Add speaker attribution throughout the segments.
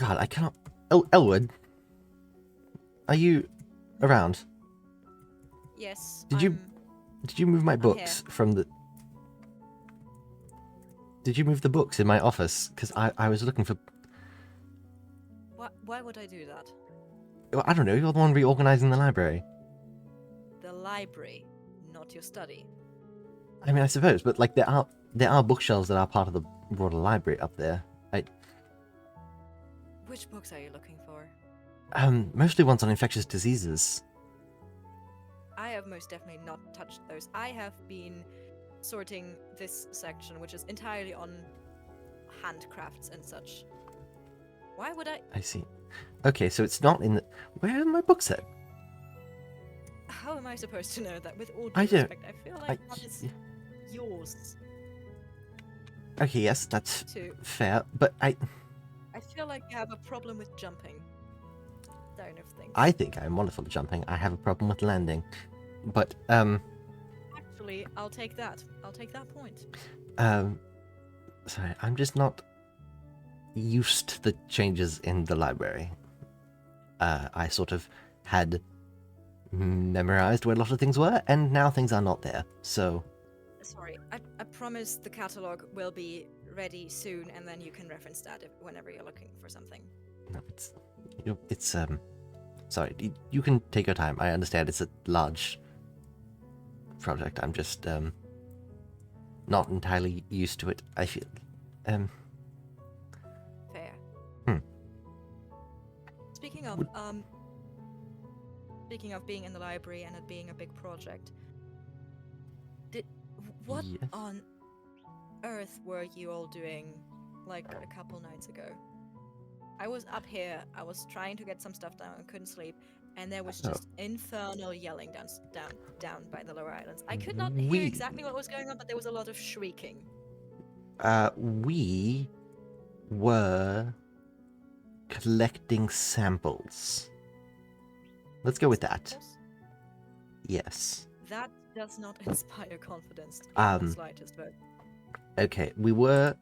Speaker 1: God, I cannot... Elwood, are you around?
Speaker 2: Yes.
Speaker 1: Did you move my books
Speaker 2: here.
Speaker 1: from the... Did you move the books in my office? Because I was looking for...
Speaker 2: Why would I do that?
Speaker 1: Well, I don't know, you're the one reorganizing the library.
Speaker 2: The library, not your study.
Speaker 1: I mean, I suppose, but like there are bookshelves that are part of the broader library up there.
Speaker 2: Which books are you looking for?
Speaker 1: Mostly ones on infectious diseases.
Speaker 2: I have most definitely not touched those. I have been sorting this section, which is entirely on handcrafts and such. Why would I?
Speaker 1: I see. Okay, so it's not in the... Where are my books at?
Speaker 2: How am I supposed to know that? With all due
Speaker 1: I don't...
Speaker 2: respect, I feel like that is yours.
Speaker 1: Okay, yes, that's
Speaker 2: Too.
Speaker 1: fair, but I
Speaker 2: feel like you have a problem with jumping. Down of things.
Speaker 1: I think I'm wonderful at jumping. I have a problem with landing. But,
Speaker 2: Actually, I'll take that. I'll take that point.
Speaker 1: sorry, I'm just not used to the changes in the library. I sort of had memorized where a lot of things were, and now things are not there, so...
Speaker 2: Sorry, I promise the catalog will be ready soon, and then you can reference that whenever you're looking for something.
Speaker 1: No, it's sorry, you can take your time. I understand it's a large project. I'm just, not entirely used to it, I feel.
Speaker 2: Fair.
Speaker 1: Hmm.
Speaker 2: Speaking of being in the library and it being a big project, what
Speaker 1: Yes.
Speaker 2: on earth were you all doing, like, a couple nights ago? I was up here, I was trying to get some stuff down, I couldn't sleep, and there was just infernal yelling down by the lower islands. I could not hear exactly what was going on, but there was a lot of shrieking.
Speaker 1: We were collecting samples. Let's go with that.
Speaker 2: Samples?
Speaker 1: Yes.
Speaker 2: That does not inspire confidence in the slightest, but...
Speaker 1: Okay, we were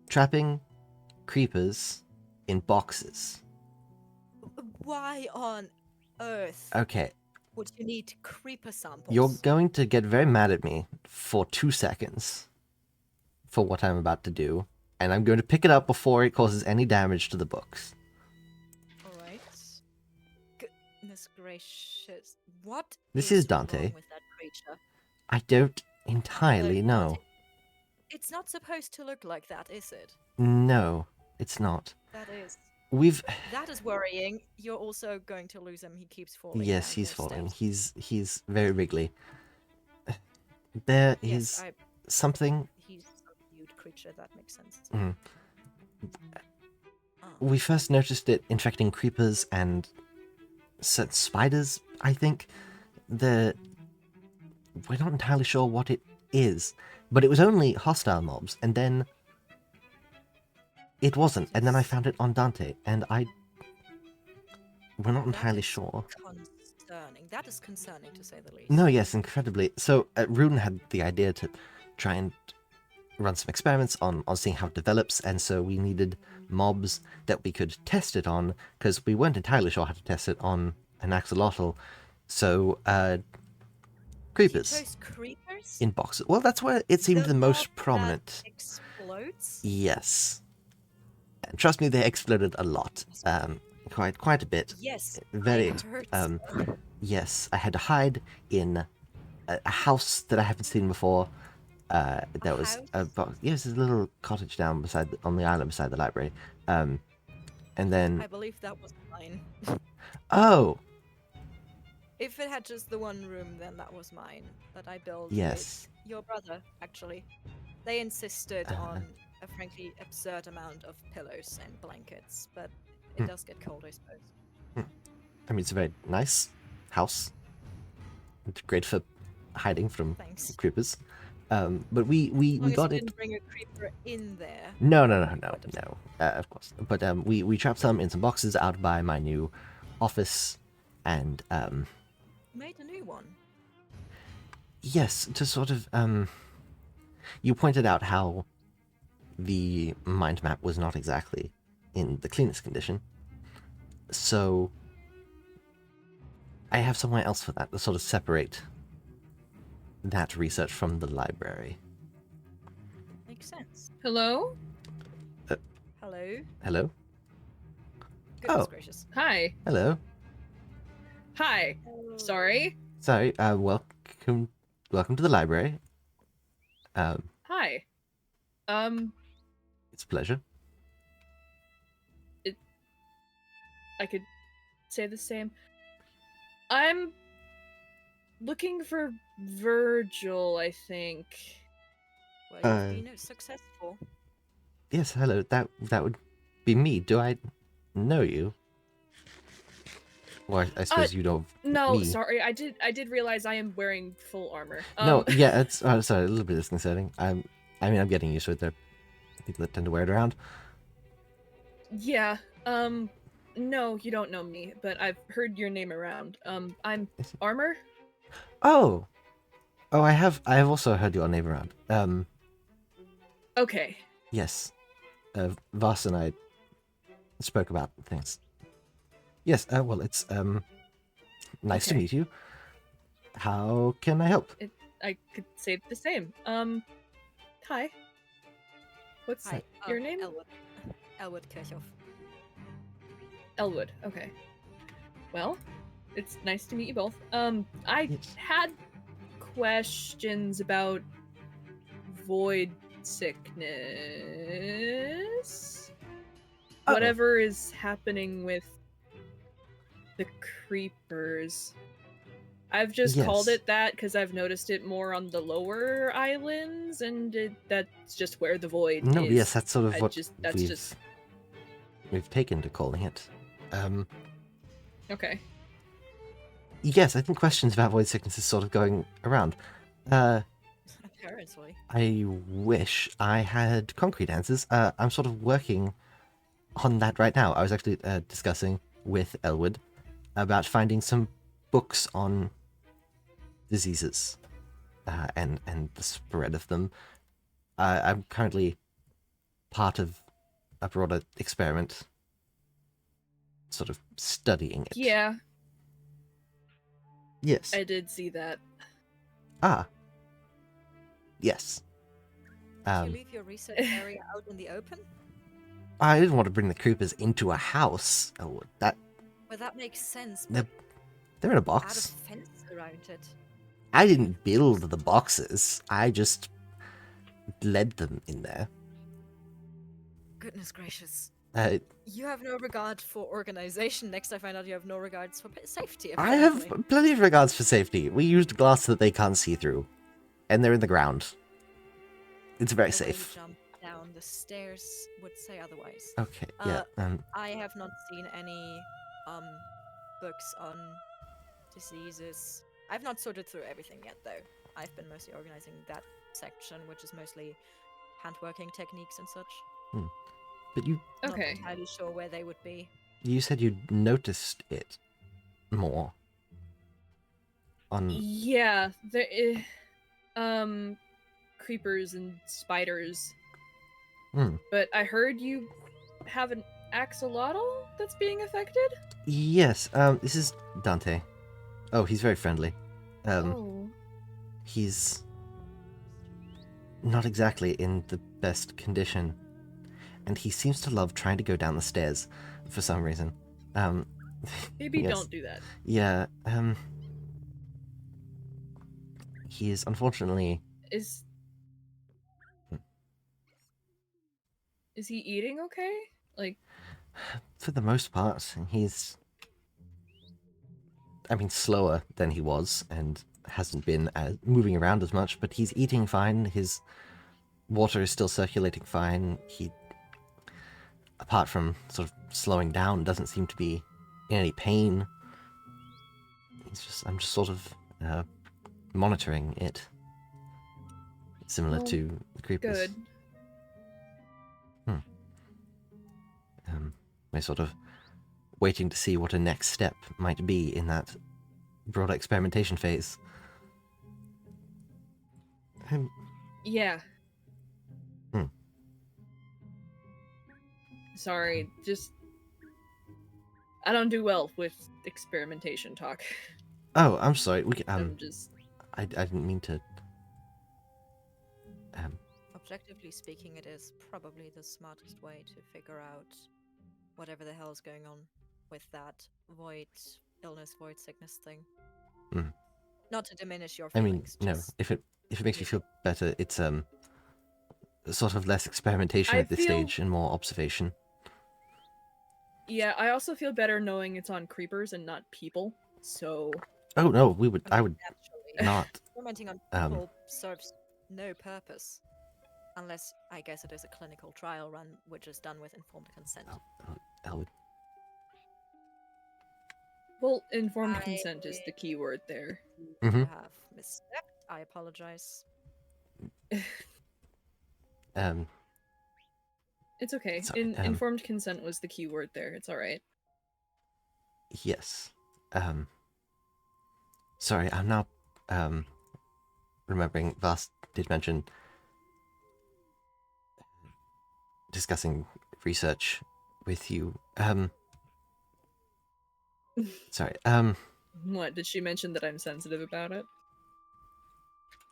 Speaker 1: trapping creepers in boxes.
Speaker 2: Why on earth
Speaker 1: Okay,
Speaker 2: would you need creeper samples?
Speaker 1: you're going to get very mad at me for 2 seconds for what I'm about to do, and I'm going to pick it up before it causes any damage to the books.
Speaker 2: Alright. Goodness gracious. What
Speaker 1: This is
Speaker 2: wrong
Speaker 1: Dante.
Speaker 2: with that creature?
Speaker 1: I don't entirely know.
Speaker 2: Dante, it's not supposed to look like that, is it?
Speaker 1: No, it's not.
Speaker 2: That is.
Speaker 1: We've...
Speaker 2: That is worrying. You're also going to lose him. He keeps falling.
Speaker 1: Yes,
Speaker 2: down
Speaker 1: he's
Speaker 2: your
Speaker 1: falling.
Speaker 2: steps.
Speaker 1: He's very wriggly. There
Speaker 2: Yes,
Speaker 1: is something...
Speaker 2: He's a huge creature. That makes sense.
Speaker 1: Mm. We first noticed it infecting creepers and spiders, I think. We're not entirely sure what it is, but it was only hostile mobs, and then it wasn't, and then I found it on Dante, and we're not entirely sure.
Speaker 2: Concerning. That is concerning, to say the least.
Speaker 1: No, yes, incredibly. So, Rune had the idea to try and run some experiments on seeing how it develops, and so we needed mobs that we could test it on, because we weren't entirely sure how to test it on an axolotl. So, creepers.
Speaker 2: You chose creepers?
Speaker 1: In boxes. Well, that's where it seemed the most
Speaker 2: mob
Speaker 1: prominent.
Speaker 2: that explodes?
Speaker 1: Yes. And trust me, they exploded a lot. Quite a bit.
Speaker 2: Yes.
Speaker 1: Very.
Speaker 2: I heard so.
Speaker 1: Yes, I had to hide in a house that I haven't seen before. There was a box. Yes, there's a little cottage down on the island beside the library. And then.
Speaker 2: I believe that was mine.
Speaker 1: Oh.
Speaker 2: If it had just the one room, then that was mine. That I built
Speaker 1: Yes.
Speaker 2: with your brother, actually. They insisted on a frankly absurd amount of pillows and blankets, but it does get cold, I suppose.
Speaker 1: I mean, it's a very nice house. It's great for hiding from
Speaker 2: Thanks.
Speaker 1: creepers. But we got
Speaker 2: you
Speaker 1: it.
Speaker 2: didn't bring a creeper in there.
Speaker 1: No. Of course. But we trapped some in some boxes out by my new office, and
Speaker 2: Made a new one.
Speaker 1: yes, to sort of you pointed out how the mind map was not exactly in the cleanest condition. So I have somewhere else for that to sort of separate that research from the library.
Speaker 2: Makes sense.
Speaker 3: Hello?
Speaker 2: Hello?
Speaker 1: Hello?
Speaker 2: Goodness
Speaker 1: Oh.
Speaker 2: gracious.
Speaker 3: Hi.
Speaker 1: Hello.
Speaker 3: Hi. Sorry.
Speaker 1: Sorry, welcome to the library.
Speaker 3: Hi.
Speaker 1: It's a pleasure.
Speaker 3: I could say the same. I'm looking for Virgil, I think.
Speaker 2: Well, you've been successful.
Speaker 1: Yes, hello. That would be me. Do I know you? Or I suppose you know
Speaker 3: No,
Speaker 1: me.
Speaker 3: sorry. I did realize I am wearing full armor.
Speaker 1: No, yeah, it's sorry, a little bit disconcerting. I'm getting used to it. There are people that tend to wear it around.
Speaker 3: Yeah. No, you don't know me, but I've heard your name around. I'm Armor.
Speaker 1: Oh, I have also heard your name around.
Speaker 3: Okay.
Speaker 1: Yes, Voss and I spoke about things. Yes, well, it's nice to
Speaker 3: Okay.
Speaker 1: meet you. How can I help?
Speaker 3: I could say the same. Hi. What's
Speaker 2: Hi,
Speaker 3: your name?
Speaker 2: Elwood Kirchhoff.
Speaker 3: Elwood. Okay. Well, it's nice to meet you both. I
Speaker 1: Yes.
Speaker 3: had questions about void sickness.
Speaker 1: Uh-oh.
Speaker 3: Whatever is happening with the creepers. I've just called
Speaker 1: Yes.
Speaker 3: it that because I've noticed it more on the lower islands, and that's just where the void
Speaker 1: No,
Speaker 3: is.
Speaker 1: yes, that's sort of what we've taken to calling it.
Speaker 3: Okay.
Speaker 1: Yes, I think questions about void sickness is sort of going around.
Speaker 2: Apparently.
Speaker 1: I wish I had concrete answers. I'm sort of working on that right now. I was actually discussing with Elwood about finding some books on diseases and the spread of them. I'm currently part of a broader experiment, sort of studying it.
Speaker 3: Yeah.
Speaker 1: Yes.
Speaker 3: I did see that.
Speaker 1: Ah. Yes.
Speaker 2: Did you leave your research area out in the open?
Speaker 1: I didn't want to bring the creepers into a house. Oh, that.
Speaker 2: Well, that makes sense.
Speaker 1: They're in a
Speaker 2: Add a
Speaker 1: box.
Speaker 2: fence around it.
Speaker 1: I didn't build the boxes. I just led them in there.
Speaker 2: Goodness gracious.
Speaker 1: You
Speaker 2: have no regard for organization. Next, I find out you have no regards for safety.
Speaker 1: I
Speaker 2: Apparently.
Speaker 1: have plenty of regards for safety. We used glass that they can't see through, and they're in the ground. It's very
Speaker 2: The way you
Speaker 1: safe.
Speaker 2: jump down the stairs would say otherwise.
Speaker 1: Okay, yeah.
Speaker 2: I have not seen any books on diseases. I've not sorted through everything yet, though. I've been mostly organizing that section, which is mostly handworking techniques and such.
Speaker 1: But you.
Speaker 3: Okay.
Speaker 2: Not entirely sure where they would be.
Speaker 1: You said you noticed it more.
Speaker 3: Yeah, there is, creepers and spiders. But I heard you have an axolotl that's being affected?
Speaker 1: Yes, this is Dante. Oh, he's very friendly. He's not exactly in the best condition. And he seems to love trying to go down the stairs for some reason.
Speaker 3: Maybe
Speaker 1: yes.
Speaker 3: Don't do that.
Speaker 1: Yeah, he is unfortunately...
Speaker 3: Is he eating okay? Like...
Speaker 1: For the most part, he's... slower than he was, and hasn't been moving around as much, but he's eating fine. His water is still circulating fine. He, apart from sort of slowing down, doesn't seem to be in any pain. I'm just sort of monitoring it, similar to the creepers.
Speaker 3: Good.
Speaker 1: We're sort of waiting to see what a next step might be in that broader experimentation phase.
Speaker 3: Yeah. sorry. Just I don't do well with experimentation talk.
Speaker 1: Oh, I'm sorry.
Speaker 3: I'm just
Speaker 1: I didn't mean to.
Speaker 2: Objectively speaking, it is probably the smartest way to figure out whatever the hell is going on with that void illness, void sickness thing.
Speaker 1: Mm.
Speaker 2: Not to diminish your
Speaker 1: I
Speaker 2: feelings.
Speaker 1: mean, no.
Speaker 2: just-
Speaker 1: If it makes you feel better, it's sort of less experimentation
Speaker 3: I
Speaker 1: at this
Speaker 3: feel-
Speaker 1: stage and more observation.
Speaker 3: yeah. I also feel better knowing it's on creepers and not people. So
Speaker 1: Oh no, I would
Speaker 2: naturally,
Speaker 1: not.
Speaker 2: experimenting on
Speaker 1: um,
Speaker 2: people serves no purpose. Unless, I guess it is a clinical trial run, which is done with informed consent.
Speaker 1: Elwood.
Speaker 3: well, informed
Speaker 2: I
Speaker 3: consent is the key word there.
Speaker 2: You
Speaker 1: Mhm.
Speaker 2: have misstepped. I apologize.
Speaker 3: It's okay.
Speaker 1: Sorry,
Speaker 3: Informed consent was the key word there. It's all right.
Speaker 1: Yes. Sorry, I'm now remembering Vas did mention discussing research with you. Sorry.
Speaker 3: What did she mention that I'm sensitive about it?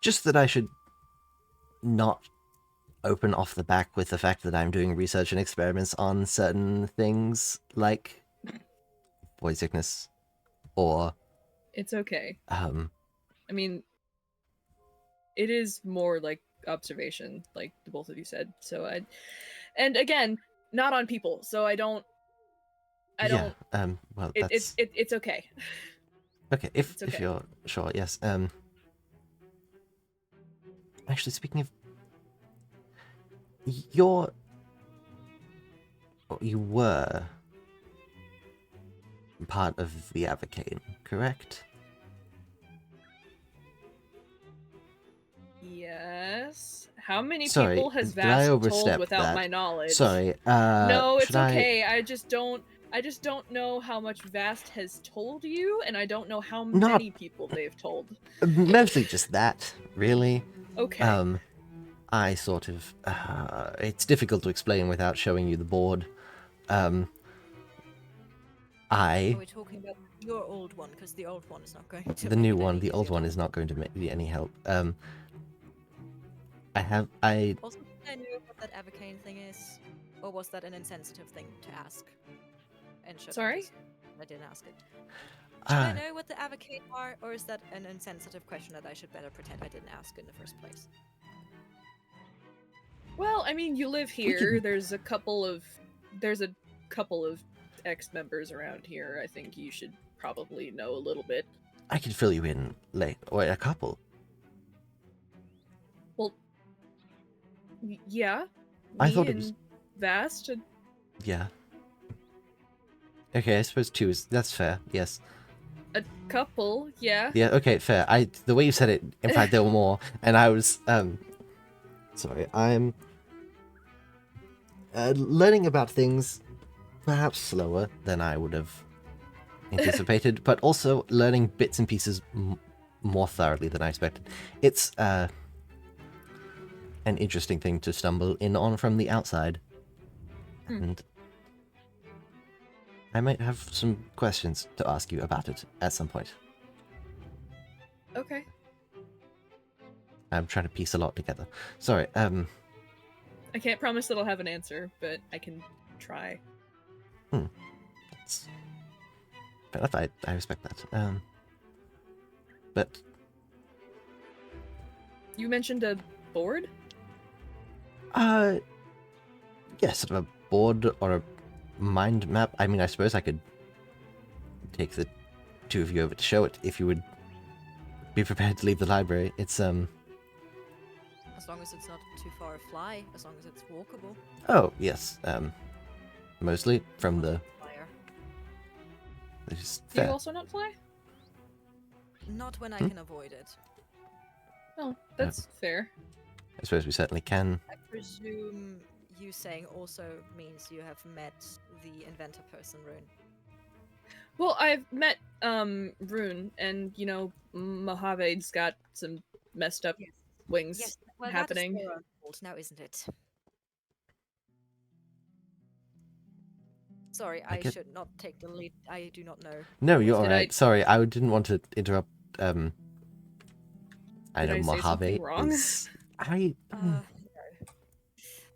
Speaker 1: Just that I should not open off the back with the fact that I'm doing research and experiments on certain things like void sickness or
Speaker 3: It's okay.
Speaker 1: I
Speaker 3: mean, it is more like observation, like the both of you said. So and again, not on people. So I don't.
Speaker 1: well, that's
Speaker 3: It's okay.
Speaker 1: okay if
Speaker 3: it's okay.
Speaker 1: if you're sure. Yes. Actually, speaking of, you were part of the Avocane, correct?
Speaker 3: Yes. How many
Speaker 1: Sorry,
Speaker 3: people has
Speaker 1: did I
Speaker 3: Vast told
Speaker 1: overstep
Speaker 3: without
Speaker 1: that?
Speaker 3: my knowledge?
Speaker 1: Sorry.
Speaker 3: No, it's
Speaker 1: should I-
Speaker 3: okay. I just don't know how much Vast has told you, and I don't know how
Speaker 1: Not-
Speaker 3: many people they've told.
Speaker 1: Mostly just that, really.
Speaker 3: Okay.
Speaker 1: I sort of. It's difficult to explain without showing you the board.
Speaker 2: Are we talking about your old one? Because the old one is not going to.
Speaker 1: The new
Speaker 2: make it
Speaker 1: one,
Speaker 2: any
Speaker 1: the old
Speaker 2: easier
Speaker 1: one
Speaker 2: to-
Speaker 1: is not going to be any help. I
Speaker 2: Also, did I know what that Avocane thing is, or was that an insensitive thing to ask? And should
Speaker 3: Sorry?
Speaker 2: I didn't ask it. Should I
Speaker 1: Ah,
Speaker 2: know what the Avocane are, or is that an insensitive question that I should better pretend I didn't ask in the first place?
Speaker 3: Well, I mean, you live here.
Speaker 1: can-
Speaker 3: There's a couple of ex-members around here. I think you should probably know a little bit.
Speaker 1: I can fill you in late. Wait, a couple.
Speaker 3: Well, yeah.
Speaker 1: I
Speaker 3: me
Speaker 1: thought it was-
Speaker 3: and Vast.
Speaker 1: Yeah. Okay, I suppose two is that's fair. Yes.
Speaker 3: A couple, yeah.
Speaker 1: Yeah. Okay, fair. The way you said it implied there were more, and I was sorry. I'm learning about things perhaps slower than I would have anticipated, but also learning bits and pieces more thoroughly than I expected. It's an interesting thing to stumble in on from the outside, and I might have some questions to ask you about it at some point.
Speaker 3: Okay.
Speaker 1: I'm trying to piece a lot together. Sorry.
Speaker 3: I can't promise that I'll have an answer, but I can try.
Speaker 1: It's fair enough. I respect that. But
Speaker 3: You mentioned a board?
Speaker 1: yeah, sort of a board or a mind map. I mean, I suppose I could take the two of you over to show it if you would be prepared to leave the library. It's
Speaker 2: As long as it's not too far a fly, as long as it's walkable.
Speaker 1: oh yes, mostly from the.
Speaker 2: Flyer.
Speaker 1: It's
Speaker 3: Do
Speaker 1: fair.
Speaker 3: you also not fly?
Speaker 2: Not when I can avoid it.
Speaker 3: Oh, that's fair.
Speaker 1: I suppose we certainly can.
Speaker 2: I presume you saying also means you have met the inventor person, Rune.
Speaker 3: Well, I've met Rune, and you know, Mohaved's got some messed up
Speaker 2: Yes.
Speaker 3: wings
Speaker 2: Yes, well,
Speaker 3: happening.
Speaker 2: that is your own fault now, isn't it? Sorry,
Speaker 1: I
Speaker 2: I
Speaker 1: get-
Speaker 2: should not take the lead. I do not know.
Speaker 1: No, you're
Speaker 3: Did I-
Speaker 1: alright. Sorry, I didn't want to interrupt. I
Speaker 3: Did
Speaker 1: know
Speaker 3: I say something
Speaker 1: Mojave
Speaker 3: wrong?
Speaker 1: is. I.
Speaker 2: No.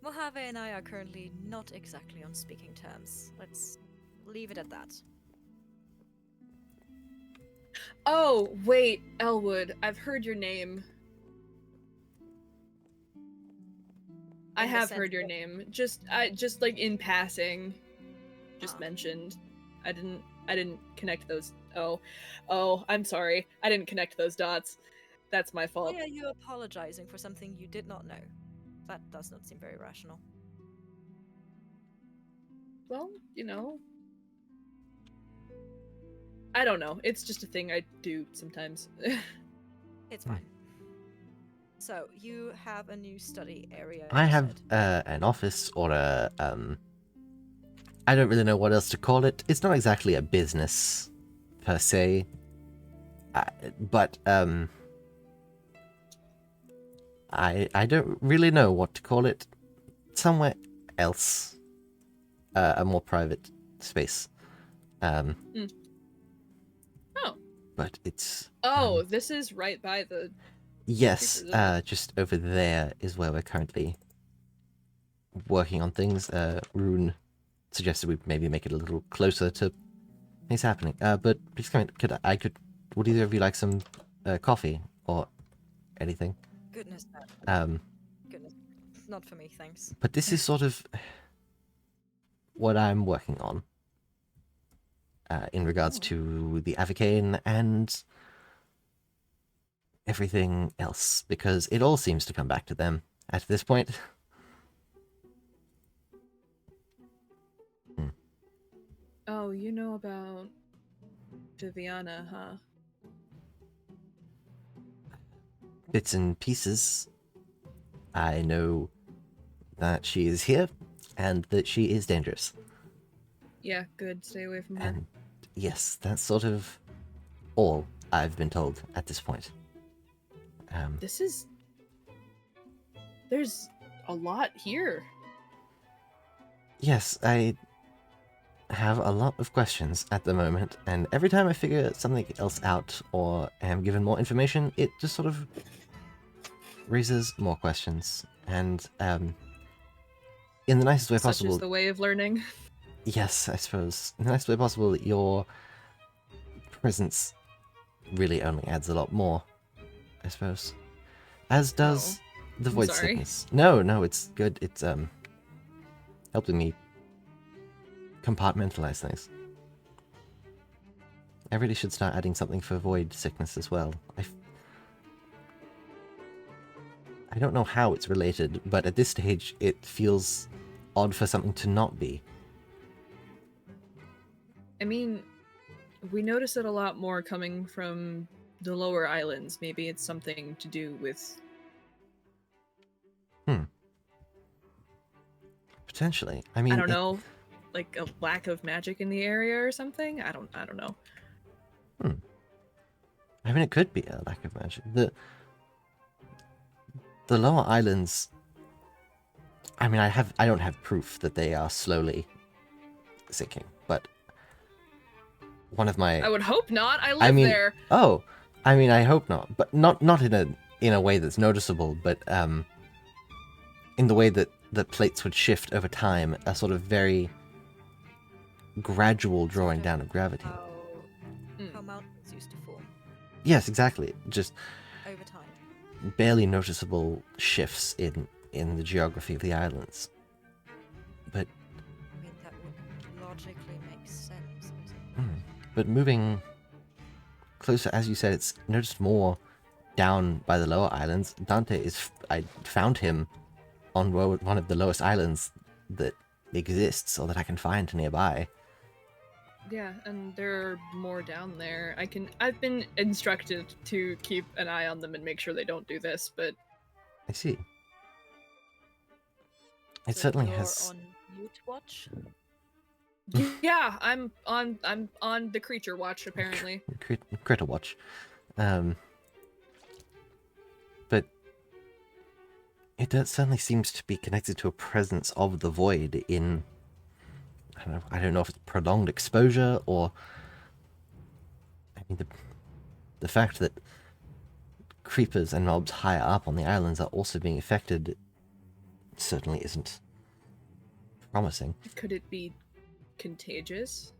Speaker 2: Mojave and I are currently not exactly on speaking terms. Let's leave it at that.
Speaker 3: Oh, wait, Elwood. I've heard your name. I
Speaker 2: In the
Speaker 3: have
Speaker 2: sense
Speaker 3: heard your
Speaker 2: of-
Speaker 3: name. Just like in passing. Just
Speaker 2: Ah.
Speaker 3: mentioned. I didn't connect those. Oh, I'm sorry. I didn't connect those dots. That's my fault.
Speaker 2: Why are you apologizing for something you did not know? That does not seem very rational.
Speaker 3: Well, I don't know. It's just a thing I do sometimes.
Speaker 2: It's fine. So, you have a new study area.
Speaker 1: I
Speaker 2: you
Speaker 1: have
Speaker 2: said.
Speaker 1: an office or a I don't really know what else to call it. It's not exactly a business per se, but I don't really know what to call it. Somewhere else, a more private space.
Speaker 3: Oh.
Speaker 1: But it's
Speaker 3: Oh, this is right by the.
Speaker 1: yes,
Speaker 3: Creepers, isn't it?
Speaker 1: just over there is where we're currently working on things. Rune suggested we maybe make it a little closer to things happening. But please come in. Would either of you like some coffee or anything?
Speaker 2: Goodness, no. Goodness. Not for me, thanks.
Speaker 1: But this is sort of what I'm working on in regards to the Avocane and everything else, because it all seems to come back to them at this point.
Speaker 3: Oh, you know about Viviana, huh?
Speaker 1: Bits and pieces. I know that she is here and that she is dangerous.
Speaker 3: Yeah, good. Stay away from her.
Speaker 1: And yes, that's sort of all I've been told at this point.
Speaker 3: This is. There's a lot here.
Speaker 1: Yes, I have a lot of questions at the moment, and every time I figure something else out or am given more information, it just sort of raises more questions. And in the nicest way
Speaker 3: Such
Speaker 1: possible,
Speaker 3: is the way of learning.
Speaker 1: yes, I suppose, in the nicest way possible, your presence really only adds a lot more, I suppose. As does the
Speaker 3: I'm
Speaker 1: void
Speaker 3: sorry.
Speaker 1: sickness. No, it's good. It's helping me compartmentalize things. I really should start adding something for void sickness as well. I don't know how it's related, but at this stage it feels odd for something to not be.
Speaker 3: I mean, we notice it a lot more coming from the lower islands. Maybe it's something to do with.
Speaker 1: Potentially. I mean,
Speaker 3: I don't know, like a lack of magic in the area or something. I don't know.
Speaker 1: I mean, it could be a lack of magic. The lower islands. I mean, I don't have proof that they are slowly sinking, but one of my.
Speaker 3: I would hope not. I live there.
Speaker 1: Oh, I mean, I hope not, but not in a way that's noticeable, but in the way that the plates would shift over time, a sort of very gradual drawing down of gravity.
Speaker 2: How mountains used to form
Speaker 1: Yes, exactly. Just
Speaker 2: over time.
Speaker 1: barely noticeable shifts in the geography of the islands. But
Speaker 2: I mean, that would logically make sense. Doesn't
Speaker 1: but moving closer, as you said, it's noticed more down by the lower islands. Dante is. I found him on one of the lowest islands that exists, or that I can find nearby.
Speaker 3: Yeah, and there are more down there. I've been instructed to keep an eye on them and make sure they don't do this, but
Speaker 1: I see. It
Speaker 2: So
Speaker 1: certainly
Speaker 2: you're
Speaker 1: has.
Speaker 2: on mute watch.
Speaker 3: yeah, I'm on the creature watch apparently.
Speaker 1: Critter watch. But it certainly seems to be connected to a presence of the void in I don't know if it's prolonged exposure or, I mean, the fact that creepers and mobs higher up on the islands are also being affected certainly isn't promising.
Speaker 3: Could it be contagious?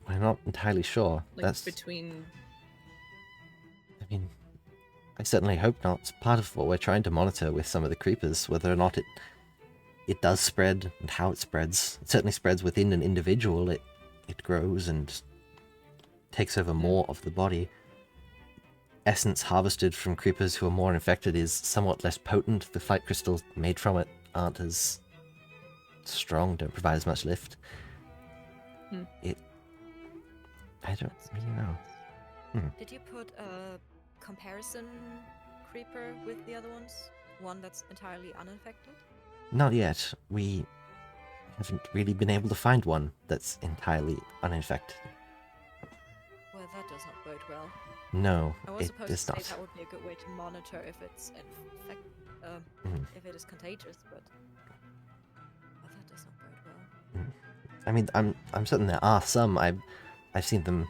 Speaker 1: I'm not entirely sure.
Speaker 3: Like
Speaker 1: That's,
Speaker 3: between.
Speaker 1: I mean, I certainly hope not. It's part of what we're trying to monitor with some of the creepers, whether or not it does spread and how it spreads. It certainly spreads within an individual. It grows and takes over more of the body. Essence harvested from creepers who are more infected is somewhat less potent. The flight crystals made from it aren't as strong, don't provide as much lift. I don't really know.
Speaker 2: Did you put a comparison creeper with the other ones? One that's entirely uninfected?
Speaker 1: Not yet. We haven't really been able to find one that's entirely uninfected.
Speaker 2: Well, that does not bode well.
Speaker 1: No,
Speaker 2: I was
Speaker 1: it
Speaker 2: supposed to
Speaker 1: does
Speaker 2: say
Speaker 1: not.
Speaker 2: that would be a good way to monitor if it's if it is contagious, but that does not bode well.
Speaker 1: I mean, I'm certain there are some. I've seen them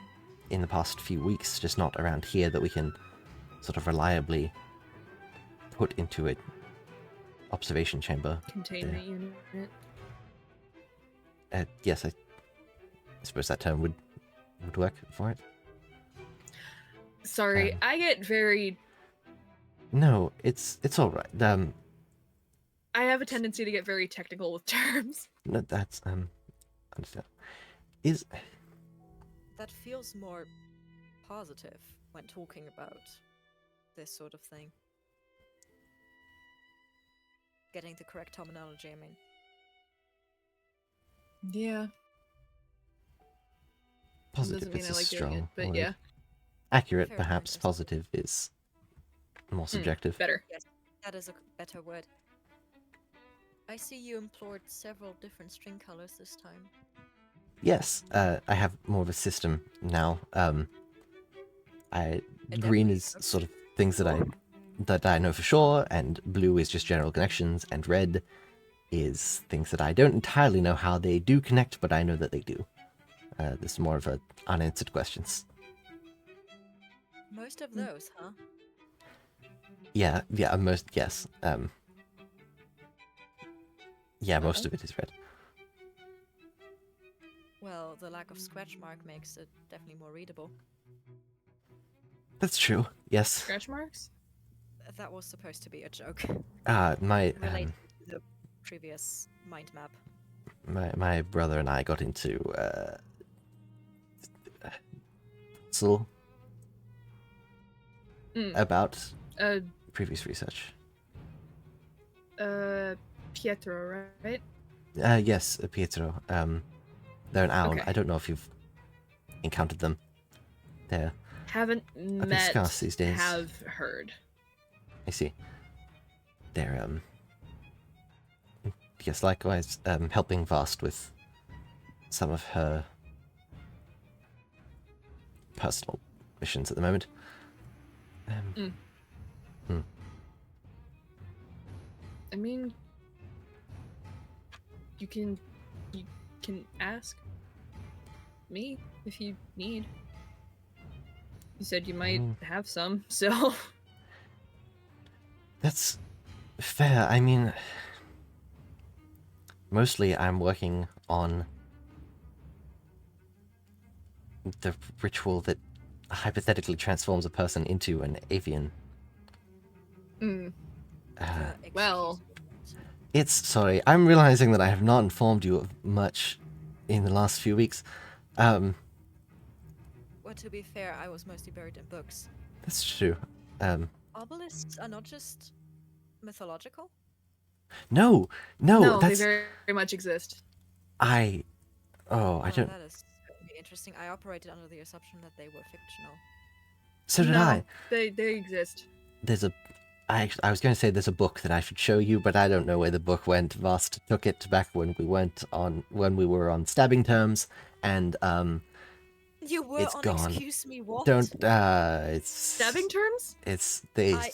Speaker 1: in the past few weeks, just not around here, that we can sort of reliably put into an observation chamber.
Speaker 3: Containment unit.
Speaker 1: Yes, I suppose that term would work for it.
Speaker 3: Sorry, I get very.
Speaker 1: No, it's all right.
Speaker 3: I have a tendency to get very technical with terms.
Speaker 1: No, that's understand. Is
Speaker 2: That feels more positive when talking about this sort of thing. Getting the correct terminology, I mean.
Speaker 3: Yeah.
Speaker 1: positive?
Speaker 3: Doesn't mean
Speaker 1: It's
Speaker 3: I
Speaker 1: a
Speaker 3: like doing it,
Speaker 1: strong
Speaker 3: but
Speaker 1: word.
Speaker 3: yeah.
Speaker 1: Accurate,
Speaker 2: Fair
Speaker 1: perhaps.
Speaker 2: point.
Speaker 1: Positive is more subjective.
Speaker 3: Better.
Speaker 2: Yes, that is a better word. I see you employed several different string colors this time.
Speaker 1: Yes, I have more of a system now.
Speaker 2: It
Speaker 1: Green
Speaker 2: definitely
Speaker 1: is
Speaker 2: looks-
Speaker 1: sort of things that I know for sure, and blue is just general connections, and red is things that I don't entirely know how they do connect, but I know that they do. This is more of a unanswered questions.
Speaker 2: Most of those, huh?
Speaker 1: Yeah, most yes. Yeah, most
Speaker 3: Uh-oh.
Speaker 1: of it is red.
Speaker 2: Well, the lack of scratch mark makes it definitely more readable.
Speaker 1: That's true. Yes.
Speaker 3: Scratch marks?
Speaker 2: That was supposed to be a joke.
Speaker 1: My
Speaker 2: Related to the previous mind map.
Speaker 1: my brother and I got into puzzle about previous research.
Speaker 3: Pietro, right?
Speaker 1: Yes, Pietro. They're an owl.
Speaker 3: Okay.
Speaker 1: I don't know if you've encountered them. They're
Speaker 3: Haven't
Speaker 1: bit
Speaker 3: met.
Speaker 1: scarce these days.
Speaker 3: Have heard.
Speaker 1: I see. They're yes, likewise helping Vast with some of her personal missions at the moment.
Speaker 3: I mean, you can ask me if you need. You said you might have some, so
Speaker 1: That's fair. I mean, mostly I'm working on the ritual that hypothetically transforms a person into an avian.
Speaker 3: well,
Speaker 1: It's sorry, I'm realizing that I have not informed you of much in the last few weeks.
Speaker 2: Well, to be fair, I was mostly buried in books.
Speaker 1: That's true.
Speaker 2: Obelisks are not just mythological?
Speaker 1: No,
Speaker 3: no,
Speaker 1: that's
Speaker 3: they very much exist.
Speaker 1: I
Speaker 2: Oh,
Speaker 1: don't.
Speaker 2: that is certainly interesting. I operated under the assumption that they were fictional.
Speaker 1: So did
Speaker 3: no,
Speaker 1: I.
Speaker 3: They exist.
Speaker 1: There's a. I was going to say there's a book that I should show you, but I don't know where the book went. Vast took it back when we were on stabbing terms, and
Speaker 2: You were
Speaker 1: It's
Speaker 2: on
Speaker 1: gone.
Speaker 2: excuse me, what?
Speaker 1: don't. It's
Speaker 3: Stabbing terms?
Speaker 1: It's
Speaker 2: I-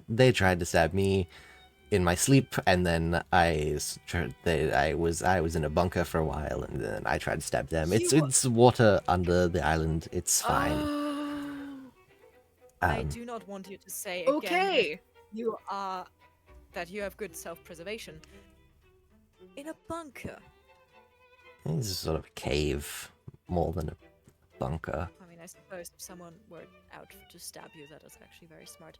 Speaker 1: they tried to stab me. in my sleep, and then I was in a bunker for a while, and then I tried to stab them. It's water under the island. It's fine.
Speaker 3: Oh,
Speaker 2: I
Speaker 1: Um,
Speaker 2: do not want you to say again
Speaker 3: okay.
Speaker 2: that you have good self-preservation. In a bunker.
Speaker 1: it's sort of a cave more than a bunker.
Speaker 2: I mean, I suppose if someone were out to stab you, that is actually very smart.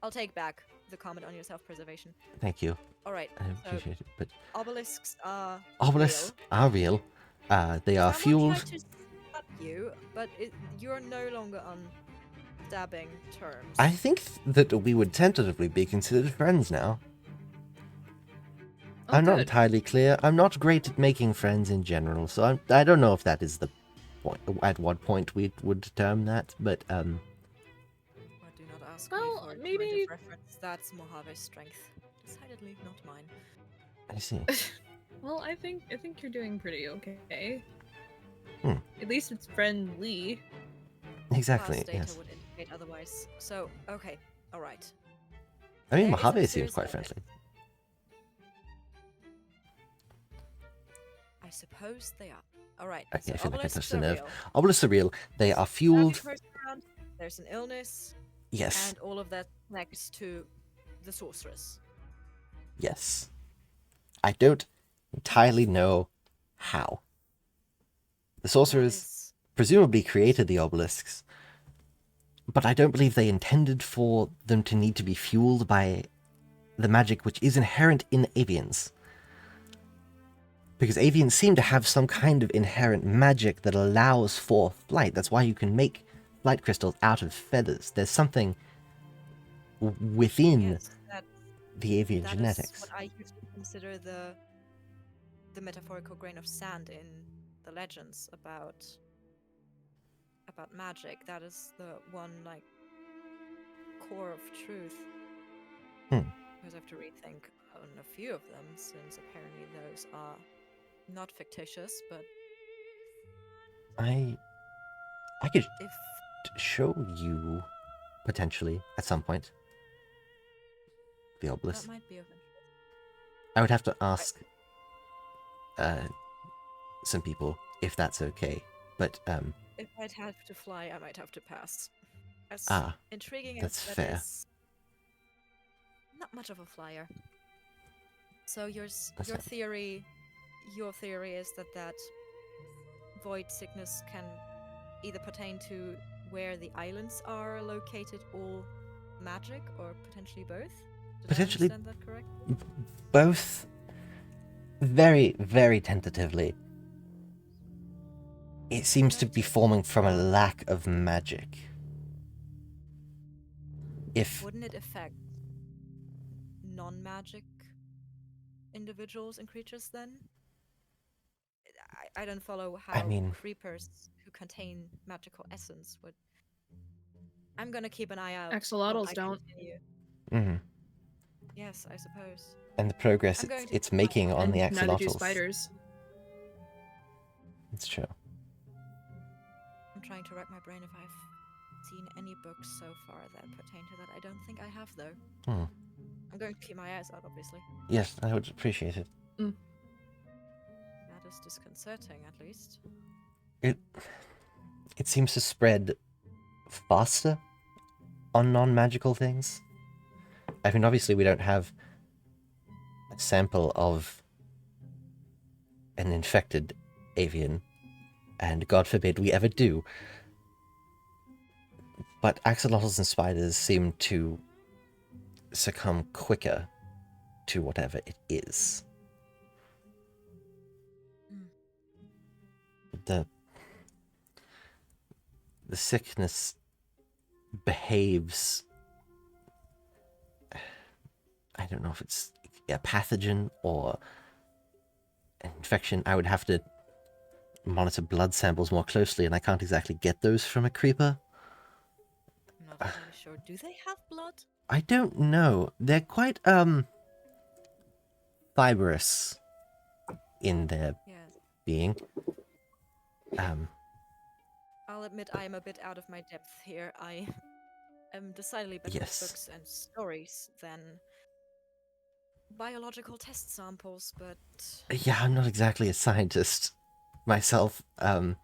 Speaker 2: I'll take back the comment on your self-preservation.
Speaker 1: Thank you.
Speaker 2: All right.
Speaker 1: I
Speaker 2: So
Speaker 1: appreciate it. But
Speaker 2: obelisks are
Speaker 1: obelisks are real. They are
Speaker 2: Someone
Speaker 1: fueled.
Speaker 2: tried to stab you, but you're no longer on stabbing terms.
Speaker 1: I think that we would tentatively be considered friends now.
Speaker 3: Oh,
Speaker 1: I'm not
Speaker 3: good.
Speaker 1: entirely clear. I'm not great at making friends in general, so I don't know if that is the point. At what point we would term that, but
Speaker 2: Well, do not ask
Speaker 3: Well,
Speaker 2: me for a point
Speaker 3: maybe-
Speaker 2: of reference. That's Mojave's strength. Decidedly not mine.
Speaker 1: I see.
Speaker 3: Well, I think you're doing pretty okay.
Speaker 1: Hmm.
Speaker 3: At least it's friendly.
Speaker 1: Exactly.
Speaker 2: Past data
Speaker 1: Yes.
Speaker 2: would indicate otherwise. So, okay, all right.
Speaker 1: I mean,
Speaker 2: There is some
Speaker 1: Mojave seems
Speaker 2: serious
Speaker 1: quite
Speaker 2: evidence.
Speaker 1: friendly.
Speaker 2: I suppose they are. All right.
Speaker 1: Okay,
Speaker 2: so
Speaker 1: I feel like I
Speaker 2: obelisks
Speaker 1: touched a
Speaker 2: are
Speaker 1: nerve.
Speaker 2: real.
Speaker 1: Obelisks are real. They are
Speaker 2: Stabby
Speaker 1: fueled.
Speaker 2: person around, there's an illness,
Speaker 1: Yes.
Speaker 2: and all of that connects to the sorceress.
Speaker 1: Yes. I don't entirely know how. The sorcerers
Speaker 2: That is-
Speaker 1: presumably created the obelisks, but I don't believe they intended for them to need to be fueled by the magic which is inherent in avians. Because avians seem to have some kind of inherent magic that allows for flight. That's why you can make flight crystals out of feathers. There's something within
Speaker 2: Yes,
Speaker 1: the avian
Speaker 2: that is
Speaker 1: genetics.
Speaker 2: what I usually consider the metaphorical grain of sand in the legends about magic. That is the one like core of truth.
Speaker 1: Hmm.
Speaker 2: Because I have to rethink on a few of them, since apparently those are not fictitious, but
Speaker 1: I could
Speaker 2: if
Speaker 1: show you potentially at some point the
Speaker 2: that
Speaker 1: obelisk.
Speaker 2: might be of interest.
Speaker 1: I would have to ask some people if that's okay. But
Speaker 2: If I'd have to fly, I might have to pass. As
Speaker 1: Ah,
Speaker 2: intriguing as
Speaker 1: that's
Speaker 2: that
Speaker 1: fair.
Speaker 2: is, not much of a flyer. So your
Speaker 1: That's fair.
Speaker 2: theory is that void sickness can either pertain to where the islands are located or magic, or potentially both? Did
Speaker 1: Potentially-
Speaker 2: I understand that correct?
Speaker 1: both very, very tentatively. It seems to be
Speaker 2: Noted.
Speaker 1: forming from a lack of magic. If
Speaker 2: Wouldn't it affect non-magic individuals and creatures then? I don't follow how
Speaker 1: mean-
Speaker 2: creepers who contain magical essence would. I'm gonna keep an eye out.
Speaker 3: Axolotls
Speaker 2: while I
Speaker 3: don't.
Speaker 2: continue.
Speaker 1: Mhm.
Speaker 2: Yes, I suppose.
Speaker 1: and the progress
Speaker 2: I'm going to
Speaker 1: it's
Speaker 2: keep my
Speaker 1: making
Speaker 2: eye
Speaker 1: on
Speaker 3: And
Speaker 1: the
Speaker 3: neither do
Speaker 1: axolotls.
Speaker 3: spiders.
Speaker 1: It's true.
Speaker 2: I'm trying to rack my brain if I've seen any books so far that pertain to that. I don't think I have though.
Speaker 1: Hmm.
Speaker 2: I'm going to keep my eyes out, obviously.
Speaker 1: Yes, I would appreciate it.
Speaker 2: That is disconcerting, at least.
Speaker 1: It seems to spread faster on non-magical things. I mean, obviously, we don't have a sample of an infected avian, and God forbid we ever do. But axolotls and spiders seem to succumb quicker to whatever it is.
Speaker 2: Mm.
Speaker 1: The sickness behaves. I don't know if it's a pathogen or an infection. I would have to monitor blood samples more closely, and I can't exactly get those from a creeper.
Speaker 2: I'm not entirely sure. Do they have blood?
Speaker 1: I don't know. They're quite fibrous in their
Speaker 2: Yes.
Speaker 1: being.
Speaker 2: I'll admit I am a bit out of my depth here. I am decidedly better
Speaker 1: Yes.
Speaker 2: with books and stories than biological test samples, but
Speaker 1: Yeah, I'm not exactly a scientist myself. I'm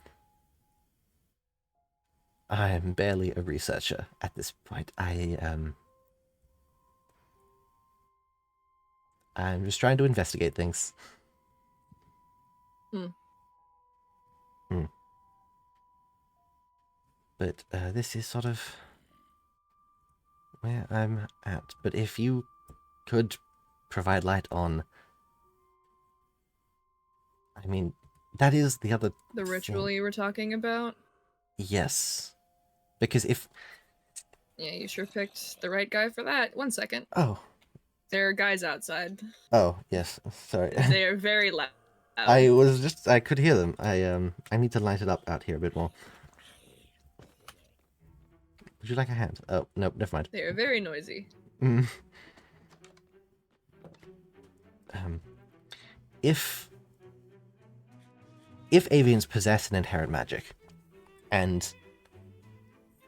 Speaker 1: barely a researcher at this point. I'm just trying to investigate things.
Speaker 3: Hmm.
Speaker 1: But this is sort of where I'm at. But if you could provide light on, I mean, that is the other
Speaker 3: The ritual
Speaker 1: thing.
Speaker 3: you were talking about?
Speaker 1: Yes, because if
Speaker 3: Yeah, you sure picked the right guy for that. 1 second.
Speaker 1: oh
Speaker 3: There are guys outside.
Speaker 1: yes, sorry.
Speaker 3: They are very loud.
Speaker 1: I could hear them. I need to light it up out here a bit more. Would you like a hand? Oh, nope, never mind.
Speaker 3: They are very noisy.
Speaker 1: Mm. If avians possess an inherent magic, and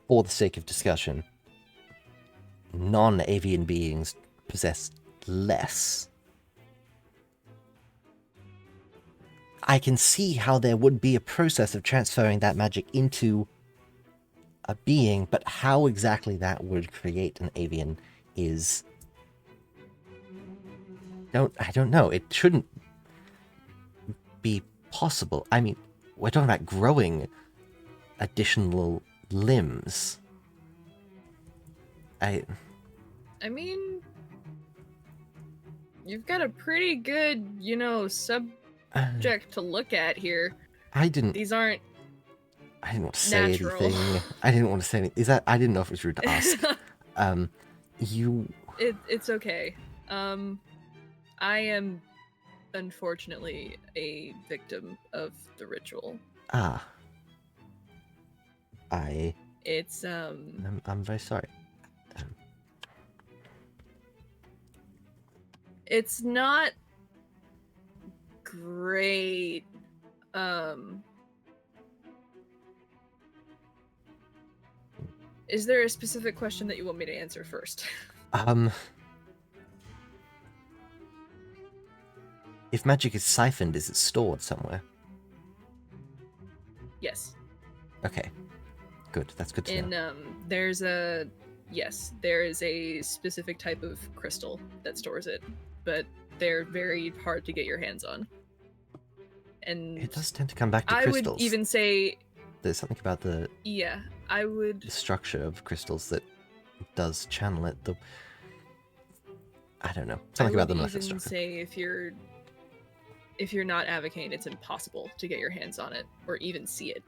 Speaker 1: for the sake of discussion, non-avian beings possess less, I can see how there would be a process of transferring that magic into a being, but how exactly that would create an avian is... I don't know. It shouldn't be possible. I mean, we're talking about growing additional limbs.
Speaker 3: I mean, you've got a pretty good, subject to look at here.
Speaker 1: I didn't
Speaker 3: These aren't
Speaker 1: want to say
Speaker 3: natural.
Speaker 1: anything. I didn't want to say anything. I didn't know if it was rude to ask. You...
Speaker 3: It's okay. I am unfortunately a victim of the ritual. It's
Speaker 1: I'm very sorry.
Speaker 3: It's not great. Is there a specific question that you want me to answer first?
Speaker 1: If magic is siphoned, is it stored somewhere?
Speaker 3: Yes.
Speaker 1: Okay. Good. That's good to know.
Speaker 3: There is a specific type of crystal that stores it, but they're very hard to get your hands on. And
Speaker 1: It does tend to come back to
Speaker 3: I
Speaker 1: crystals.
Speaker 3: would even say
Speaker 1: There's something about the
Speaker 3: structure
Speaker 1: of crystals that does channel it. I don't know. Something about the molecular
Speaker 3: I would even
Speaker 1: structure.
Speaker 3: say if you're not advocating, it's impossible to get your hands on it or even see it.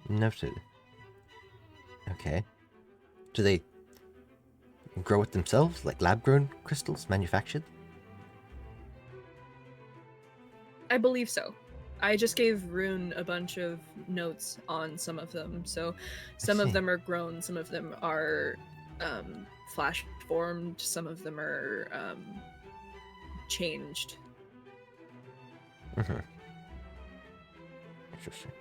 Speaker 1: Noted. Okay. Do they grow it themselves, like lab-grown crystals, manufactured?
Speaker 3: I believe so. I just gave Rune a bunch of notes on some of them. So some of them are grown, some of them are flash formed, some of them are changed.
Speaker 1: Mm-hmm. Interesting.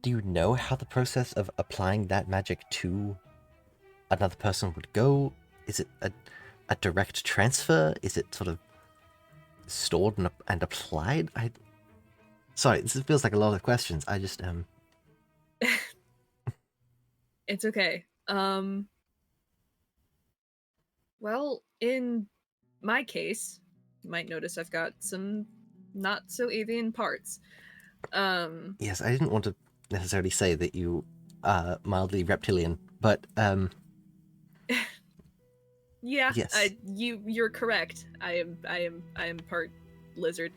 Speaker 1: Do you know how the process of applying that magic to another person would go? Is it a direct transfer? Is it sort of stored and applied? Sorry, this feels like a lot of questions. I just
Speaker 3: It's okay. Well, in my case, you might notice I've got some not so avian parts.
Speaker 1: Yes, I didn't want to necessarily say that you are mildly reptilian, but
Speaker 3: yeah,
Speaker 1: yes.
Speaker 3: You're correct. I am part lizard.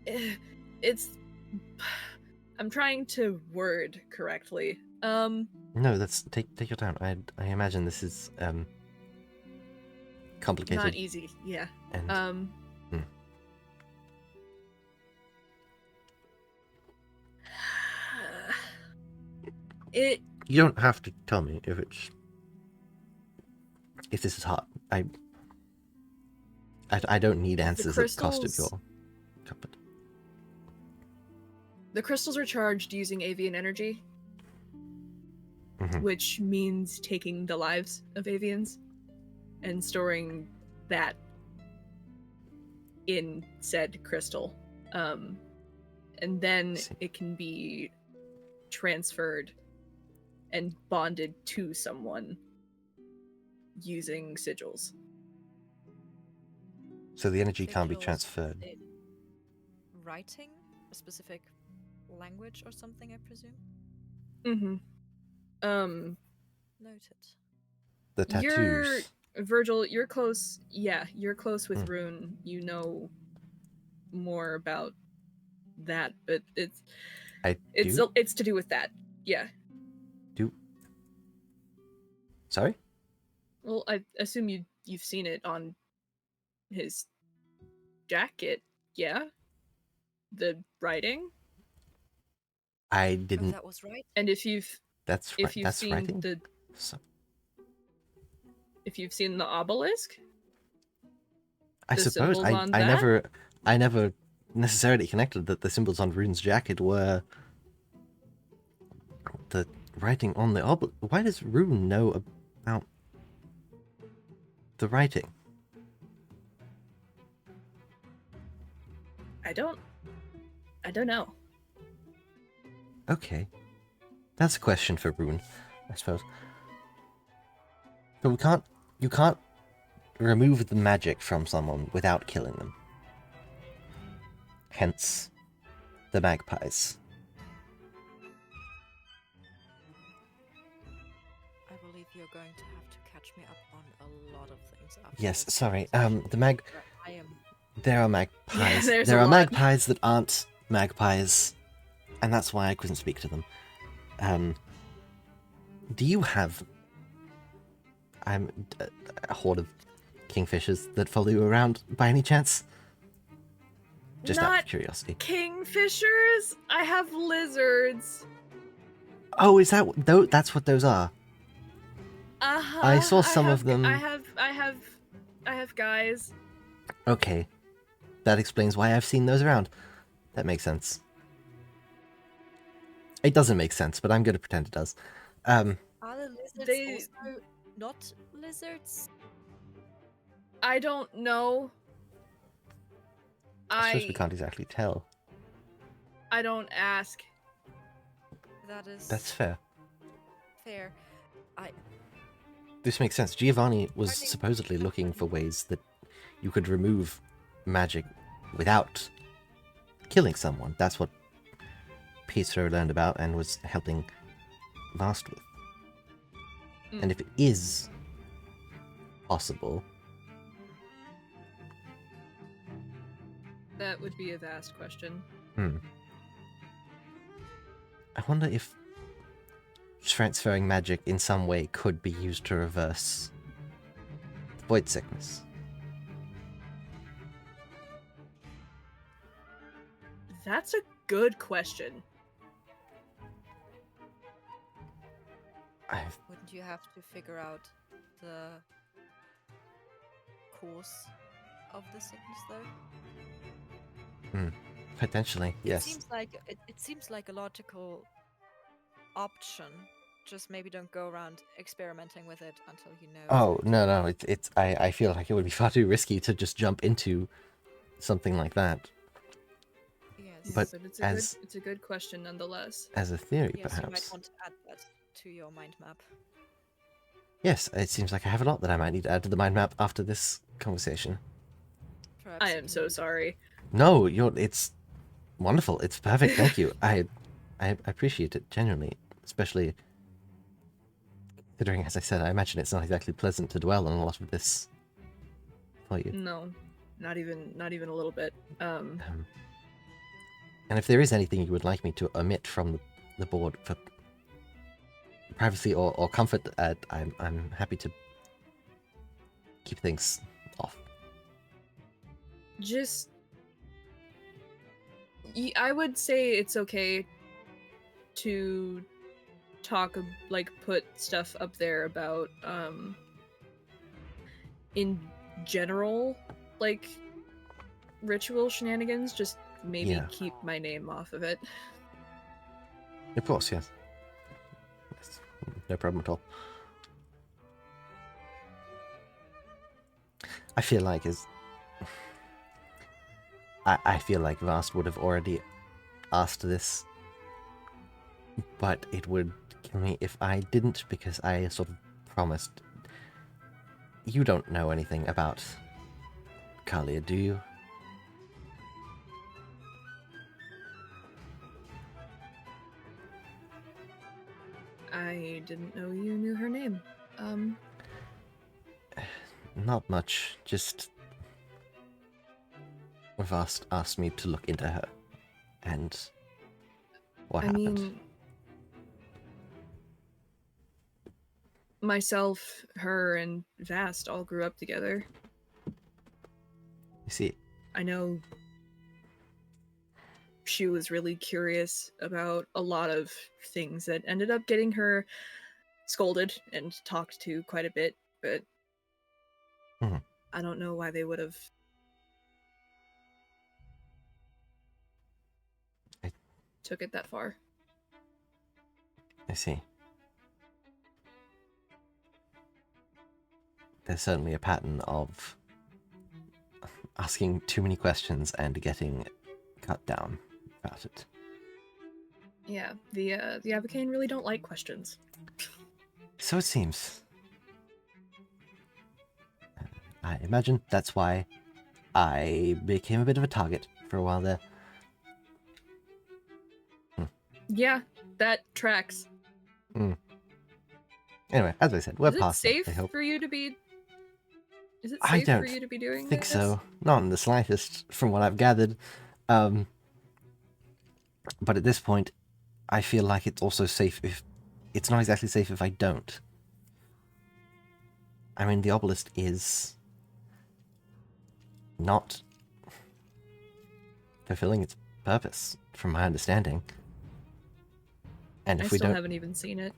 Speaker 3: It's I'm trying to word correctly.
Speaker 1: No, that's take your time. I imagine this is complicated.
Speaker 3: Not easy, yeah.
Speaker 1: And
Speaker 3: It
Speaker 1: you don't have to tell me if this is hard. I don't need answers at the cost of your comfort.
Speaker 3: The crystals are charged using avian energy,
Speaker 1: Mhm.
Speaker 3: which means taking the lives of avians and storing that in said crystal. And then
Speaker 1: See.
Speaker 3: it can be transferred and bonded to someone using sigils.
Speaker 1: So the energy can't be
Speaker 2: Sigils,
Speaker 1: transferred.
Speaker 2: is it writing? A specific language or something, I presume?
Speaker 3: Mm-hmm.
Speaker 2: Noted.
Speaker 1: The
Speaker 3: You're
Speaker 1: tattoos.
Speaker 3: Virgil, you're close. Yeah, you're close with
Speaker 1: Mm.
Speaker 3: Rune. You know more about that, but it's
Speaker 1: I do?
Speaker 3: it's to do with that. Yeah.
Speaker 1: Do. Sorry?
Speaker 3: Well, I assume you've seen it on his jacket. Yeah. The writing.
Speaker 1: I
Speaker 2: Oh,
Speaker 1: didn't.
Speaker 2: that was right.
Speaker 3: And if you've
Speaker 1: That's right.
Speaker 3: if you've
Speaker 1: That's
Speaker 3: seen
Speaker 1: writing.
Speaker 3: the
Speaker 1: So,
Speaker 3: if you've seen the obelisk,
Speaker 1: I
Speaker 3: the
Speaker 1: suppose
Speaker 3: symbols on
Speaker 1: I
Speaker 3: that?
Speaker 1: never necessarily connected that the symbols on Rune's jacket were the writing on the Why does Rune know about the writing?
Speaker 3: I don't know.
Speaker 1: Okay, that's a question for Rune, I suppose. But you can't remove the magic from someone without killing them. Hence, the magpies.
Speaker 2: I believe you're going to have to catch me up on a lot of things after
Speaker 1: Yes,
Speaker 2: this
Speaker 1: sorry.
Speaker 2: conversation. I am
Speaker 1: There are magpies.
Speaker 3: there's
Speaker 1: There
Speaker 3: a
Speaker 1: are
Speaker 3: lot.
Speaker 1: magpies that aren't magpies, and that's why I couldn't speak to them. Do you have a horde of kingfishers that follow you around by any chance? Just out
Speaker 3: Not
Speaker 1: of curiosity.
Speaker 3: kingfishers. I have lizards.
Speaker 1: Oh, is that that's what those are?
Speaker 3: Uh-huh.
Speaker 1: I saw some of them.
Speaker 3: I have guys.
Speaker 1: Okay, that explains why I've seen those around. That makes sense. It doesn't make sense, but I'm going to pretend it does.
Speaker 2: Are the lizards
Speaker 3: They-
Speaker 2: also not lizards?
Speaker 3: I don't know.
Speaker 1: I suppose we can't exactly tell.
Speaker 3: I don't ask.
Speaker 2: That is
Speaker 1: That's fair.
Speaker 2: fair.
Speaker 1: This makes sense. Giovanni was
Speaker 2: Pardon?
Speaker 1: supposedly looking for ways that you could remove magic without killing someone. That's what Pietro learned about and was helping Vast with. And if it is possible,
Speaker 3: That would be a vast question.
Speaker 1: I wonder if transferring magic in some way could be used to reverse void sickness.
Speaker 3: That's a good question.
Speaker 2: Wouldn't you have to figure out the cause of the sickness, though?
Speaker 1: Potentially, yes.
Speaker 2: It seems like a logical option. Just maybe don't go around experimenting with it until you know.
Speaker 1: Oh, no, I feel like it would be far too risky to just jump into something like that.
Speaker 2: Yes.
Speaker 1: But
Speaker 3: it's a good question nonetheless.
Speaker 1: As a theory,
Speaker 2: Yes,
Speaker 1: perhaps.
Speaker 2: you might want to add that to your mind map.
Speaker 1: Yes, it seems like I have a lot that I might need to add to the mind map after this conversation.
Speaker 2: Perhaps
Speaker 3: I am so sorry.
Speaker 1: No, it's wonderful. It's perfect. Thank you. I appreciate it genuinely, especially considering, as I said, I imagine it's not exactly pleasant to dwell on a lot of this for you.
Speaker 3: No, not even a little bit.
Speaker 1: And if there is anything you would like me to omit from the board for privacy or comfort, I'm happy to keep things off.
Speaker 3: Just, I would say it's okay to talk, like, put stuff up there about, in general, like, ritual shenanigans. Just maybe
Speaker 1: Yeah.
Speaker 3: keep my name off of it.
Speaker 1: Of course, yes. Yes, no problem at all. I feel like I feel like Vast would have already asked this, but it would kill me if I didn't, because I sort of promised. You don't know anything about Kalia, do you?
Speaker 3: I didn't know you knew her name.
Speaker 1: Not much, just Vast asked me to look into her, and what happened.
Speaker 3: mean, myself, her, and Vast all grew up together.
Speaker 1: You see,
Speaker 3: I know she was really curious about a lot of things that ended up getting her scolded and talked to quite a bit, but
Speaker 1: Mhm.
Speaker 3: I don't know why they would have. Took it that far.
Speaker 1: I see. There's certainly a pattern of asking too many questions and getting cut down about it.
Speaker 3: Yeah, the Avocane really don't like questions.
Speaker 1: So it seems. I imagine that's why I became a bit of a target for a while there.
Speaker 3: Yeah, that tracks.
Speaker 1: Anyway, as I said, we're
Speaker 3: Is it
Speaker 1: past
Speaker 3: safe
Speaker 1: it, I hope.
Speaker 3: for you to be? Is it
Speaker 1: I
Speaker 3: safe for
Speaker 1: don't
Speaker 3: you to be doing
Speaker 1: think
Speaker 3: this?
Speaker 1: so. Not in the slightest, from what I've gathered. But at this point, I feel like it's also safe if... It's not exactly safe if I don't. I mean, the obelisk is not fulfilling its purpose, from my understanding. And
Speaker 3: I
Speaker 1: if we
Speaker 3: still
Speaker 1: don't...
Speaker 3: haven't even seen it.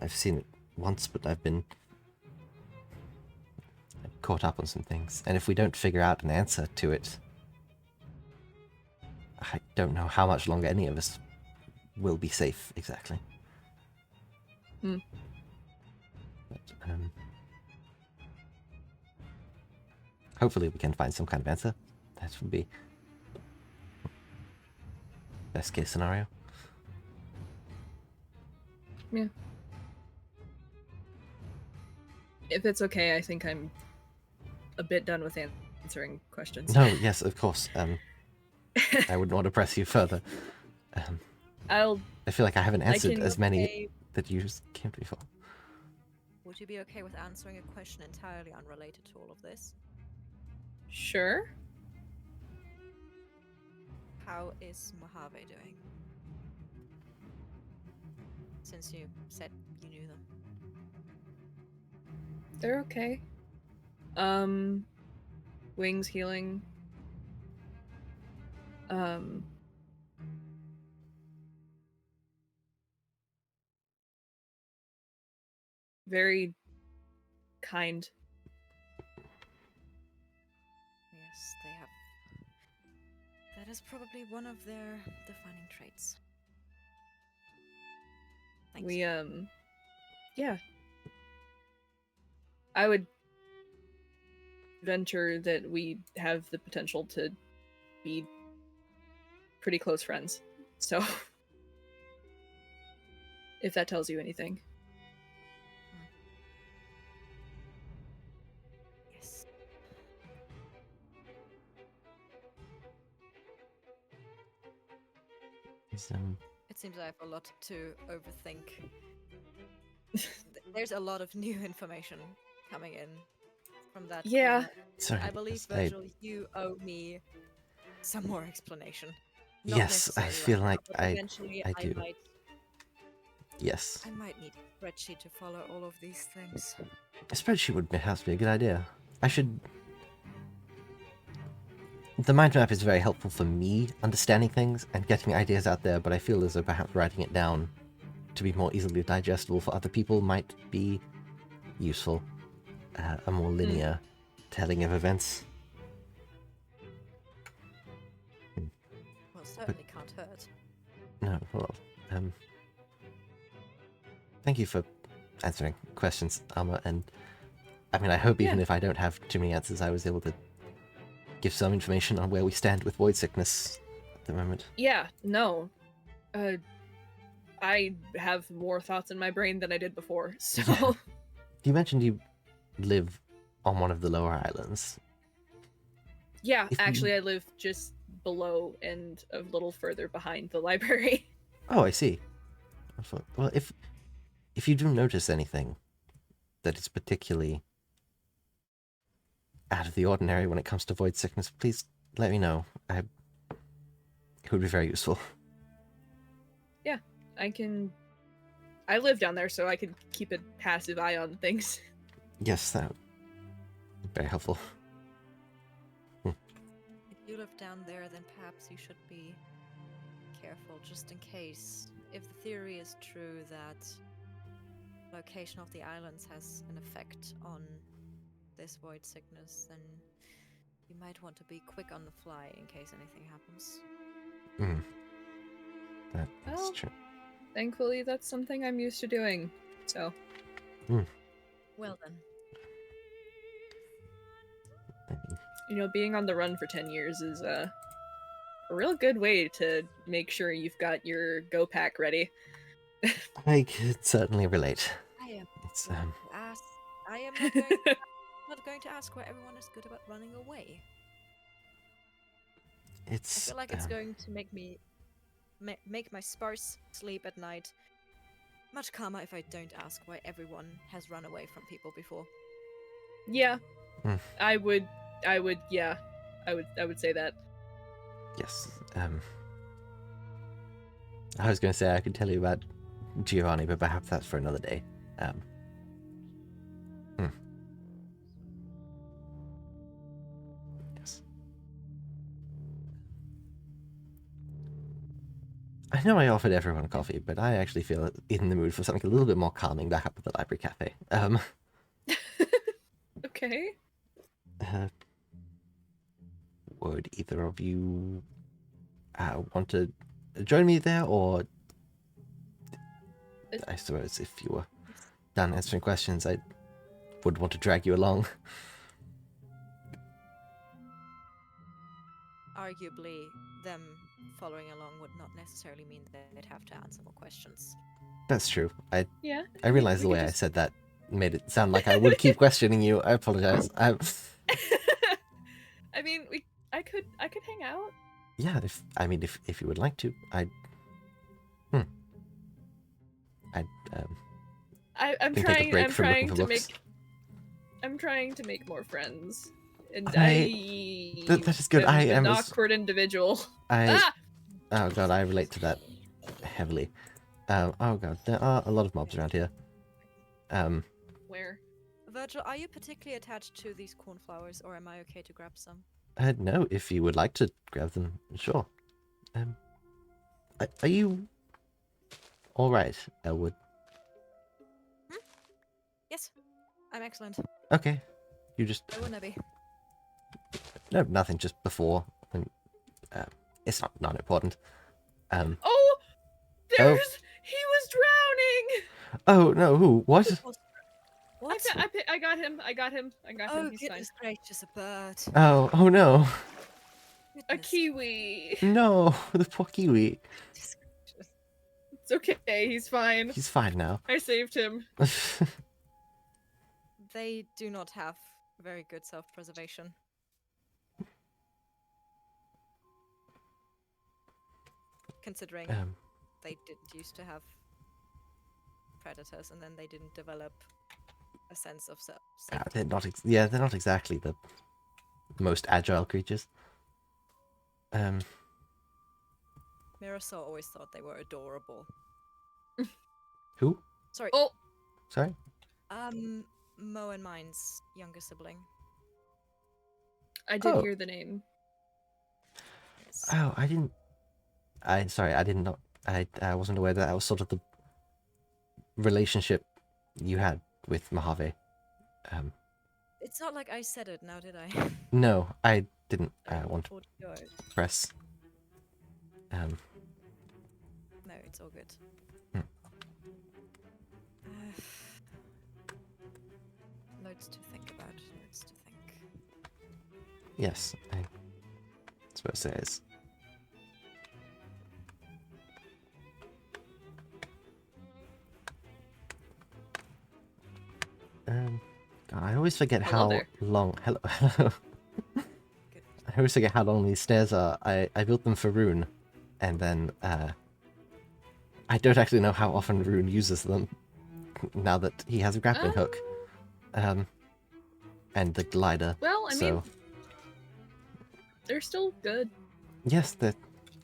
Speaker 1: I've seen it once, but I've been caught up on some things. And if we don't figure out an answer to it, I don't know how much longer any of us will be safe, exactly.
Speaker 3: Hmm.
Speaker 1: But, hopefully we can find some kind of answer. That would be best case scenario.
Speaker 3: Yeah. If it's okay, I think I'm a bit done with answering questions.
Speaker 1: No, yes, of course. I wouldn't want to press you further. I feel like I haven't answered as many that you came to me for.
Speaker 2: Would you be okay with answering a question entirely unrelated to all of this?
Speaker 3: Sure.
Speaker 2: How is Mojave doing? Since you said you knew them.
Speaker 3: They're okay. Wings healing. Very kind.
Speaker 2: Yes, they have. That is probably one of their defining traits. Thanks.
Speaker 3: We yeah. I would venture that we have the potential to be pretty close friends. So if that tells you anything.
Speaker 2: Yes. It seems I have a lot to overthink. There's a lot of new information coming in from that.
Speaker 3: Yeah.
Speaker 1: Sorry,
Speaker 2: I believe,
Speaker 1: yes,
Speaker 2: Virgil, you owe me some more explanation. Not
Speaker 1: yes, I
Speaker 2: necessarily
Speaker 1: feel
Speaker 2: right
Speaker 1: like
Speaker 2: now, but eventually
Speaker 1: I do.
Speaker 2: might.
Speaker 1: Yes.
Speaker 2: I might need a spreadsheet to follow all of these things.
Speaker 1: A spreadsheet would have to be a good idea. I should... The mind map is very helpful for me understanding things and getting ideas out there, but I feel as though perhaps writing it down to be more easily digestible for other people might be useful. A more linear telling of events.
Speaker 2: Well, certainly can't hurt.
Speaker 1: No, well, thank you for answering questions, Alma, and I mean, I hope even
Speaker 3: Yeah.
Speaker 1: if I don't have too many answers, I was able to give some information on where we stand with void sickness at the moment.
Speaker 3: Yeah, no. I have more thoughts in my brain than I did before, so...
Speaker 1: Yeah. You mentioned you live on one of the lower islands.
Speaker 3: Yeah,
Speaker 1: If you-
Speaker 3: actually, I live just below and a little further behind the library.
Speaker 1: Oh, I see. I thought, well, if you do notice anything that is particularly out of the ordinary when it comes to void sickness, please let me know. It would be very useful.
Speaker 3: Yeah, I live down there, so I can keep a passive eye on things.
Speaker 1: Yes, that would be very helpful.
Speaker 2: If you live down there, then perhaps you should be careful, just in case. If the theory is true that location of the islands has an effect on this void sickness, then you might want to be quick on the fly in case anything happens.
Speaker 1: That's
Speaker 3: Well,
Speaker 1: true.
Speaker 3: Thankfully, that's something I'm used to doing, so...
Speaker 2: Well then.
Speaker 3: You know, being on the run for 10 years is a real good way to make sure you've got your go pack ready.
Speaker 1: I could certainly relate.
Speaker 2: I am
Speaker 1: It's
Speaker 2: going to ask. I am not going to ask why everyone is good about running away. I
Speaker 1: it's
Speaker 2: feel like it's going to make me make my sparse sleep at night much calmer if I don't ask why everyone has run away from people before.
Speaker 3: Yeah.
Speaker 1: Hmm.
Speaker 3: I would say that.
Speaker 1: yes. I was going to say I could tell you about Giovanni, but perhaps that's for another day. Yes. I know I offered everyone coffee, but I actually feel in the mood for something a little bit more calming back up at the library cafe.
Speaker 3: Okay.
Speaker 1: Would either of you want to join me there, or I suppose if you were done answering questions, I would want to drag you along.
Speaker 2: Arguably, them following along would not necessarily mean that they'd have to answer more questions.
Speaker 1: That's true.
Speaker 3: Yeah.
Speaker 1: I realized the way I said that made it sound like I would keep questioning you. I apologize.
Speaker 3: I mean, I could hang out.
Speaker 1: Yeah, if you would like to, I'm
Speaker 3: I'm
Speaker 1: take a break from looking for books.
Speaker 3: I'm trying to make more friends. And
Speaker 1: that is good. I am
Speaker 3: an awkward individual.
Speaker 1: Oh god, I relate to that heavily. Oh god, there are a lot of mobs around here.
Speaker 3: Where?
Speaker 2: Virgil, are you particularly attached to these cornflowers, or am I okay to grab some?
Speaker 1: No, if you would like to grab them, sure. Are you all right, Elwood?
Speaker 2: Yes, I'm excellent.
Speaker 1: Okay, you just
Speaker 2: Why wouldn't I be?
Speaker 1: no, nothing. Just before, it's not important.
Speaker 3: Oh, he was drowning.
Speaker 1: Oh no, who? What?
Speaker 2: What?
Speaker 3: I got him.
Speaker 2: Oh,
Speaker 3: He's
Speaker 2: goodness gracious, a bird.
Speaker 1: Oh no,
Speaker 3: fine. A
Speaker 2: Goodness
Speaker 3: kiwi.
Speaker 1: no, the poor kiwi.
Speaker 2: gracious.
Speaker 3: It's okay. He's fine.
Speaker 1: He's fine now.
Speaker 3: I saved him.
Speaker 2: They do not have very good self-preservation. Considering they didn't used to have predators, and then they didn't develop a sense of safety.
Speaker 1: they're not. They're not exactly the most agile creatures.
Speaker 2: Mirasol always thought they were adorable.
Speaker 1: Who?
Speaker 2: Sorry.
Speaker 3: Oh,
Speaker 1: Sorry.
Speaker 2: Mo and mine's younger sibling.
Speaker 3: I did
Speaker 1: Oh.
Speaker 3: hear the name.
Speaker 2: Yes.
Speaker 1: Oh, I didn't. Sorry, I didn't know. I wasn't aware that was sort of the relationship you had with Mojave.
Speaker 2: It's not like I said it now, did I?
Speaker 1: No, I didn't want to
Speaker 2: Or did I?
Speaker 1: press.
Speaker 2: It's all good.
Speaker 1: Hmm.
Speaker 2: Loads to think about. Loads to think.
Speaker 1: Yes, I suppose there is. God, I always forget
Speaker 3: Hello
Speaker 1: how
Speaker 3: there.
Speaker 1: long. Hello. Hello.
Speaker 2: Good.
Speaker 1: I always forget how long these stairs are. I built them for Rune, and then I don't actually know how often Rune uses them. Now that he has a grappling hook, and the glider.
Speaker 3: Well, I
Speaker 1: so
Speaker 3: mean, they're still good.
Speaker 1: yes, they're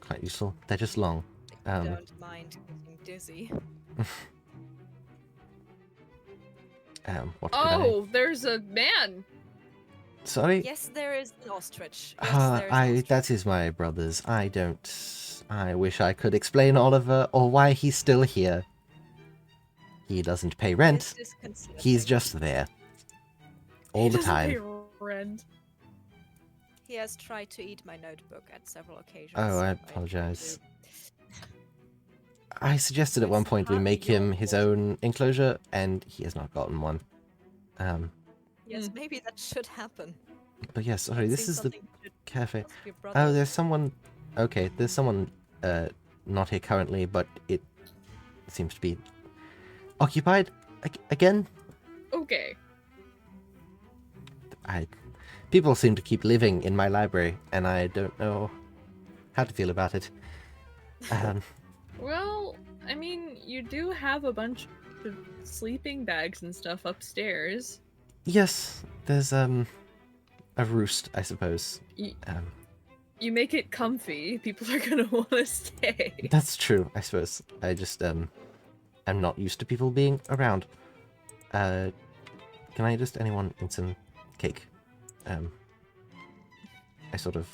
Speaker 1: quite useful. They're just long.
Speaker 2: Don't mind getting dizzy.
Speaker 1: What could
Speaker 3: Oh, there's a man.
Speaker 1: Sorry.
Speaker 2: Yes, there is an ostrich. Yes, there is an ostrich.
Speaker 1: That is my brother's. I wish I could explain Oliver or why he's still here. He doesn't pay rent.
Speaker 2: It's disconcerting.
Speaker 1: He's just there. All
Speaker 3: He
Speaker 1: the
Speaker 3: doesn't
Speaker 1: time.
Speaker 3: pay rent.
Speaker 2: He has tried to eat my notebook at several occasions.
Speaker 1: Oh, I
Speaker 2: tried
Speaker 1: apologize.
Speaker 2: to-
Speaker 1: I suggested at one
Speaker 2: It's
Speaker 1: point we
Speaker 2: partly
Speaker 1: make
Speaker 2: your
Speaker 1: him his
Speaker 2: fault.
Speaker 1: own enclosure, and he has not gotten one.
Speaker 2: Yes, maybe that should happen.
Speaker 1: But yes, sorry,
Speaker 2: It
Speaker 1: this
Speaker 2: seems
Speaker 1: is the
Speaker 2: something you should
Speaker 1: cafe.
Speaker 2: ask your brother.
Speaker 1: Oh, there's someone. Okay, there's someone not here currently, but it seems to be occupied again.
Speaker 3: Okay.
Speaker 1: People seem to keep living in my library, and I don't know how to feel about it.
Speaker 3: Well, I mean, you do have a bunch of sleeping bags and stuff upstairs.
Speaker 1: Yes, there's a roost, I suppose.
Speaker 3: You make it comfy. People are gonna want to stay.
Speaker 1: That's true, I suppose. I just am not used to people being around. Can I just anyone eat some cake? I sort of.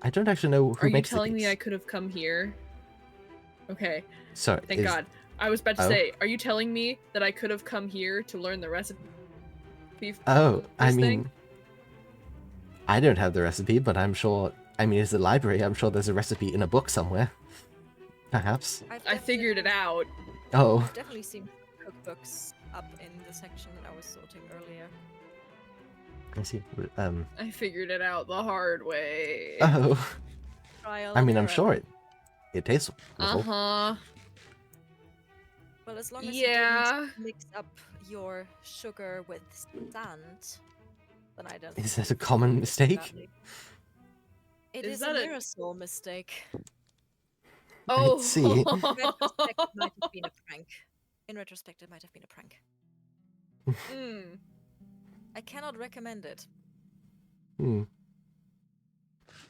Speaker 1: I don't actually know who
Speaker 3: Are you
Speaker 1: makes the
Speaker 3: telling me I
Speaker 1: cakes.
Speaker 3: could have come here? Okay,
Speaker 1: Sorry.
Speaker 3: thank God. I was about to
Speaker 1: Oh.
Speaker 3: say, are you telling me that I could have come here to learn the recipe? For
Speaker 1: Oh, I
Speaker 3: this
Speaker 1: mean,
Speaker 3: thing?
Speaker 1: I don't have the recipe, but I'm sure. I mean, it's a library. I'm sure there's a recipe in a book somewhere. Perhaps.
Speaker 3: I figured it out.
Speaker 1: Oh,
Speaker 2: I've definitely seen cookbooks up in the section that I was sorting earlier.
Speaker 1: I see.
Speaker 3: I figured it out the hard way.
Speaker 1: Oh,
Speaker 2: Trial
Speaker 1: I
Speaker 2: and
Speaker 1: mean, I'm
Speaker 2: error.
Speaker 1: sure it tastes awful.
Speaker 3: Uh-huh.
Speaker 2: Well, as long as
Speaker 3: Yeah.
Speaker 2: you didn't mix up your sugar with sand, then I don't.
Speaker 1: Is
Speaker 2: think
Speaker 1: that a
Speaker 2: it's
Speaker 1: common
Speaker 2: too
Speaker 1: mistake?
Speaker 2: badly. It
Speaker 3: Is
Speaker 2: is
Speaker 3: that
Speaker 2: a
Speaker 3: a-
Speaker 2: Mirasol mistake.
Speaker 3: Oh.
Speaker 1: see.
Speaker 2: In retrospect, it might have been a prank. In retrospect, it might have been a prank.
Speaker 3: Mm.
Speaker 2: I cannot recommend it.
Speaker 1: Hmm.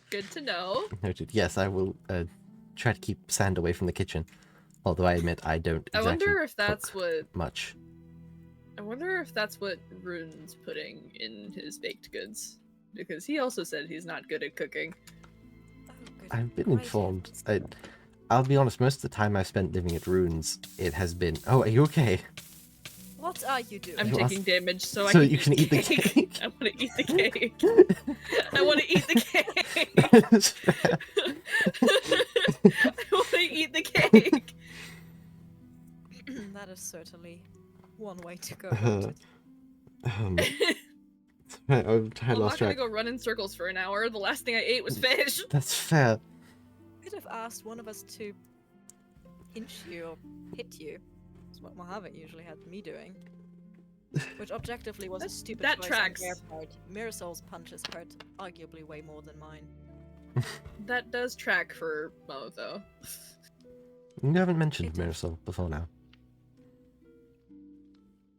Speaker 3: Good to know.
Speaker 1: Noted. Yes, I will try to keep sand away from the kitchen. Although I admit I don't
Speaker 3: I
Speaker 1: exactly
Speaker 3: wonder if that's
Speaker 1: cook
Speaker 3: what
Speaker 1: much.
Speaker 3: Rune's putting in his baked goods. Because he also said he's not good at cooking.
Speaker 2: Oh, good
Speaker 1: I've been
Speaker 2: gravy.
Speaker 1: informed. I'll be honest. Most of the time I've spent living at Runes, it has been. Oh, are you okay?
Speaker 2: What are you doing?
Speaker 3: I'm
Speaker 1: You
Speaker 3: taking
Speaker 1: asked-
Speaker 3: damage so I
Speaker 1: so
Speaker 3: can
Speaker 1: you can eat the cake.
Speaker 3: I want to eat the cake. I want to eat the cake.
Speaker 1: That's fair.
Speaker 3: I want to eat the cake.
Speaker 2: That is certainly one way to go about it.
Speaker 1: I
Speaker 3: I'm
Speaker 1: lost
Speaker 3: not gonna
Speaker 1: track.
Speaker 3: go run in circles for an hour. The last thing I ate was fish.
Speaker 1: That's fair.
Speaker 2: Could have asked one of us to pinch you or hit you. That's what Mojave usually had me doing. Which objectively was a stupid
Speaker 3: that
Speaker 2: choice
Speaker 3: tracks.
Speaker 2: on their part. Mirasol's punches hurt arguably way more than mine.
Speaker 3: That does track for Mo, though.
Speaker 1: You haven't mentioned
Speaker 2: It does.
Speaker 1: Mirasol before now.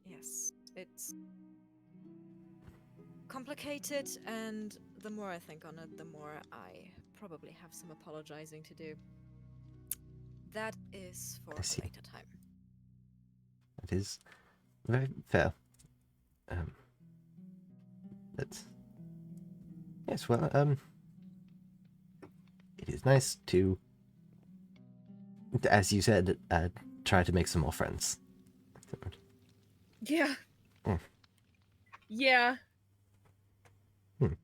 Speaker 2: Yes, it's complicated, and the more I think on it, the more I probably have some apologizing to do. That is for
Speaker 1: I see.
Speaker 2: a later time.
Speaker 1: It is very fair. But yes, well, it is nice to, as you said, try to make some more friends.
Speaker 3: Yeah.
Speaker 1: Mm.
Speaker 3: Yeah.
Speaker 1: Hmm.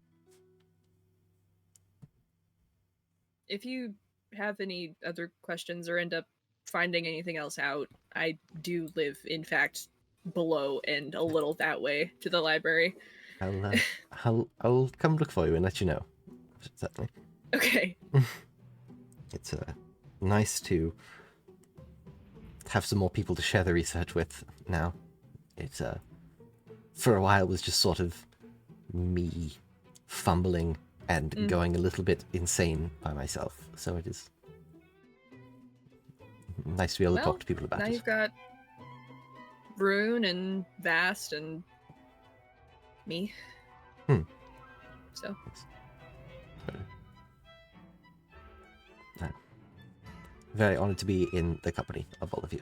Speaker 3: If you have any other questions or end up finding anything else out, I do live, in fact, below and a little that way to the library.
Speaker 1: I'll come look for you and let you know. Certainly.
Speaker 3: Okay.
Speaker 1: It's nice to have some more people to share the research with now. It for a while was just sort of me fumbling and going a little bit insane by myself. So it is nice to be able to talk to people about
Speaker 3: now
Speaker 1: it.
Speaker 3: You've got Rune and Vast and me. So.
Speaker 1: Very honored to be in the company of all of you.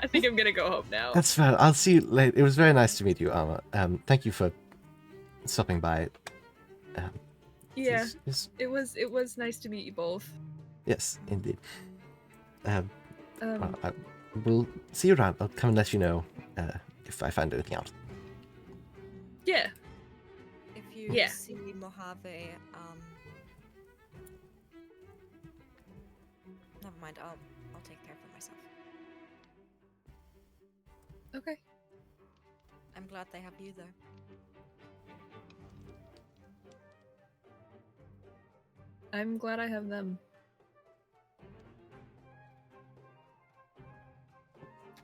Speaker 3: I think I'm gonna go home now.
Speaker 1: That's fine. I'll see you later. It was very nice to meet you, Alma. Thank you for stopping by.
Speaker 3: Yeah, it was nice to meet you both.
Speaker 1: Yes, indeed. I will see you around. I'll come and let you know if I find anything out.
Speaker 3: Yeah.
Speaker 2: If you see Mojave, never mind. I'll take care of it myself.
Speaker 3: Okay.
Speaker 2: I'm glad they have you though.
Speaker 3: I'm glad I have them.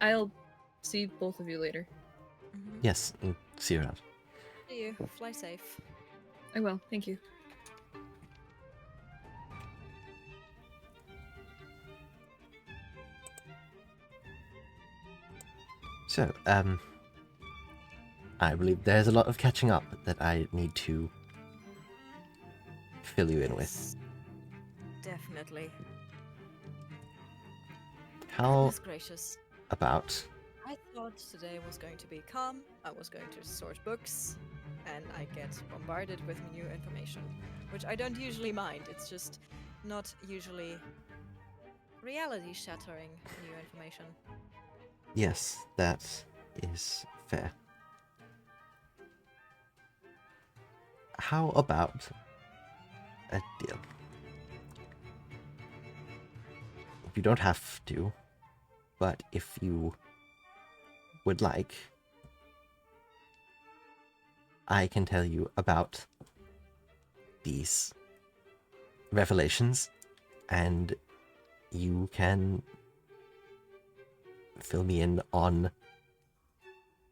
Speaker 3: I'll see both of you later.
Speaker 1: Yes, and see you around.
Speaker 2: See you. Fly safe.
Speaker 3: I will. Thank you.
Speaker 1: So, I believe there's a lot of catching up that I need to fill you in with.
Speaker 2: Definitely.
Speaker 1: How
Speaker 2: Goodness gracious.
Speaker 1: about...
Speaker 2: I thought today was going to be calm, I was going to sort books, and I get bombarded with new information, which I don't usually mind. It's just not usually reality-shattering new information.
Speaker 1: Yes, that is fair. How about a deal? You don't have to, but if you would like, I can tell you about these revelations, and you can fill me in on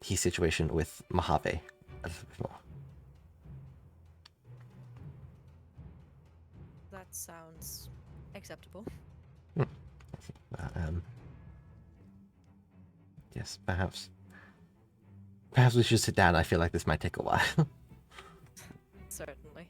Speaker 1: his situation with Mojave a little bit more.
Speaker 2: That sounds acceptable.
Speaker 1: Yes, perhaps we should sit down. I feel like this might take a while.
Speaker 2: Certainly.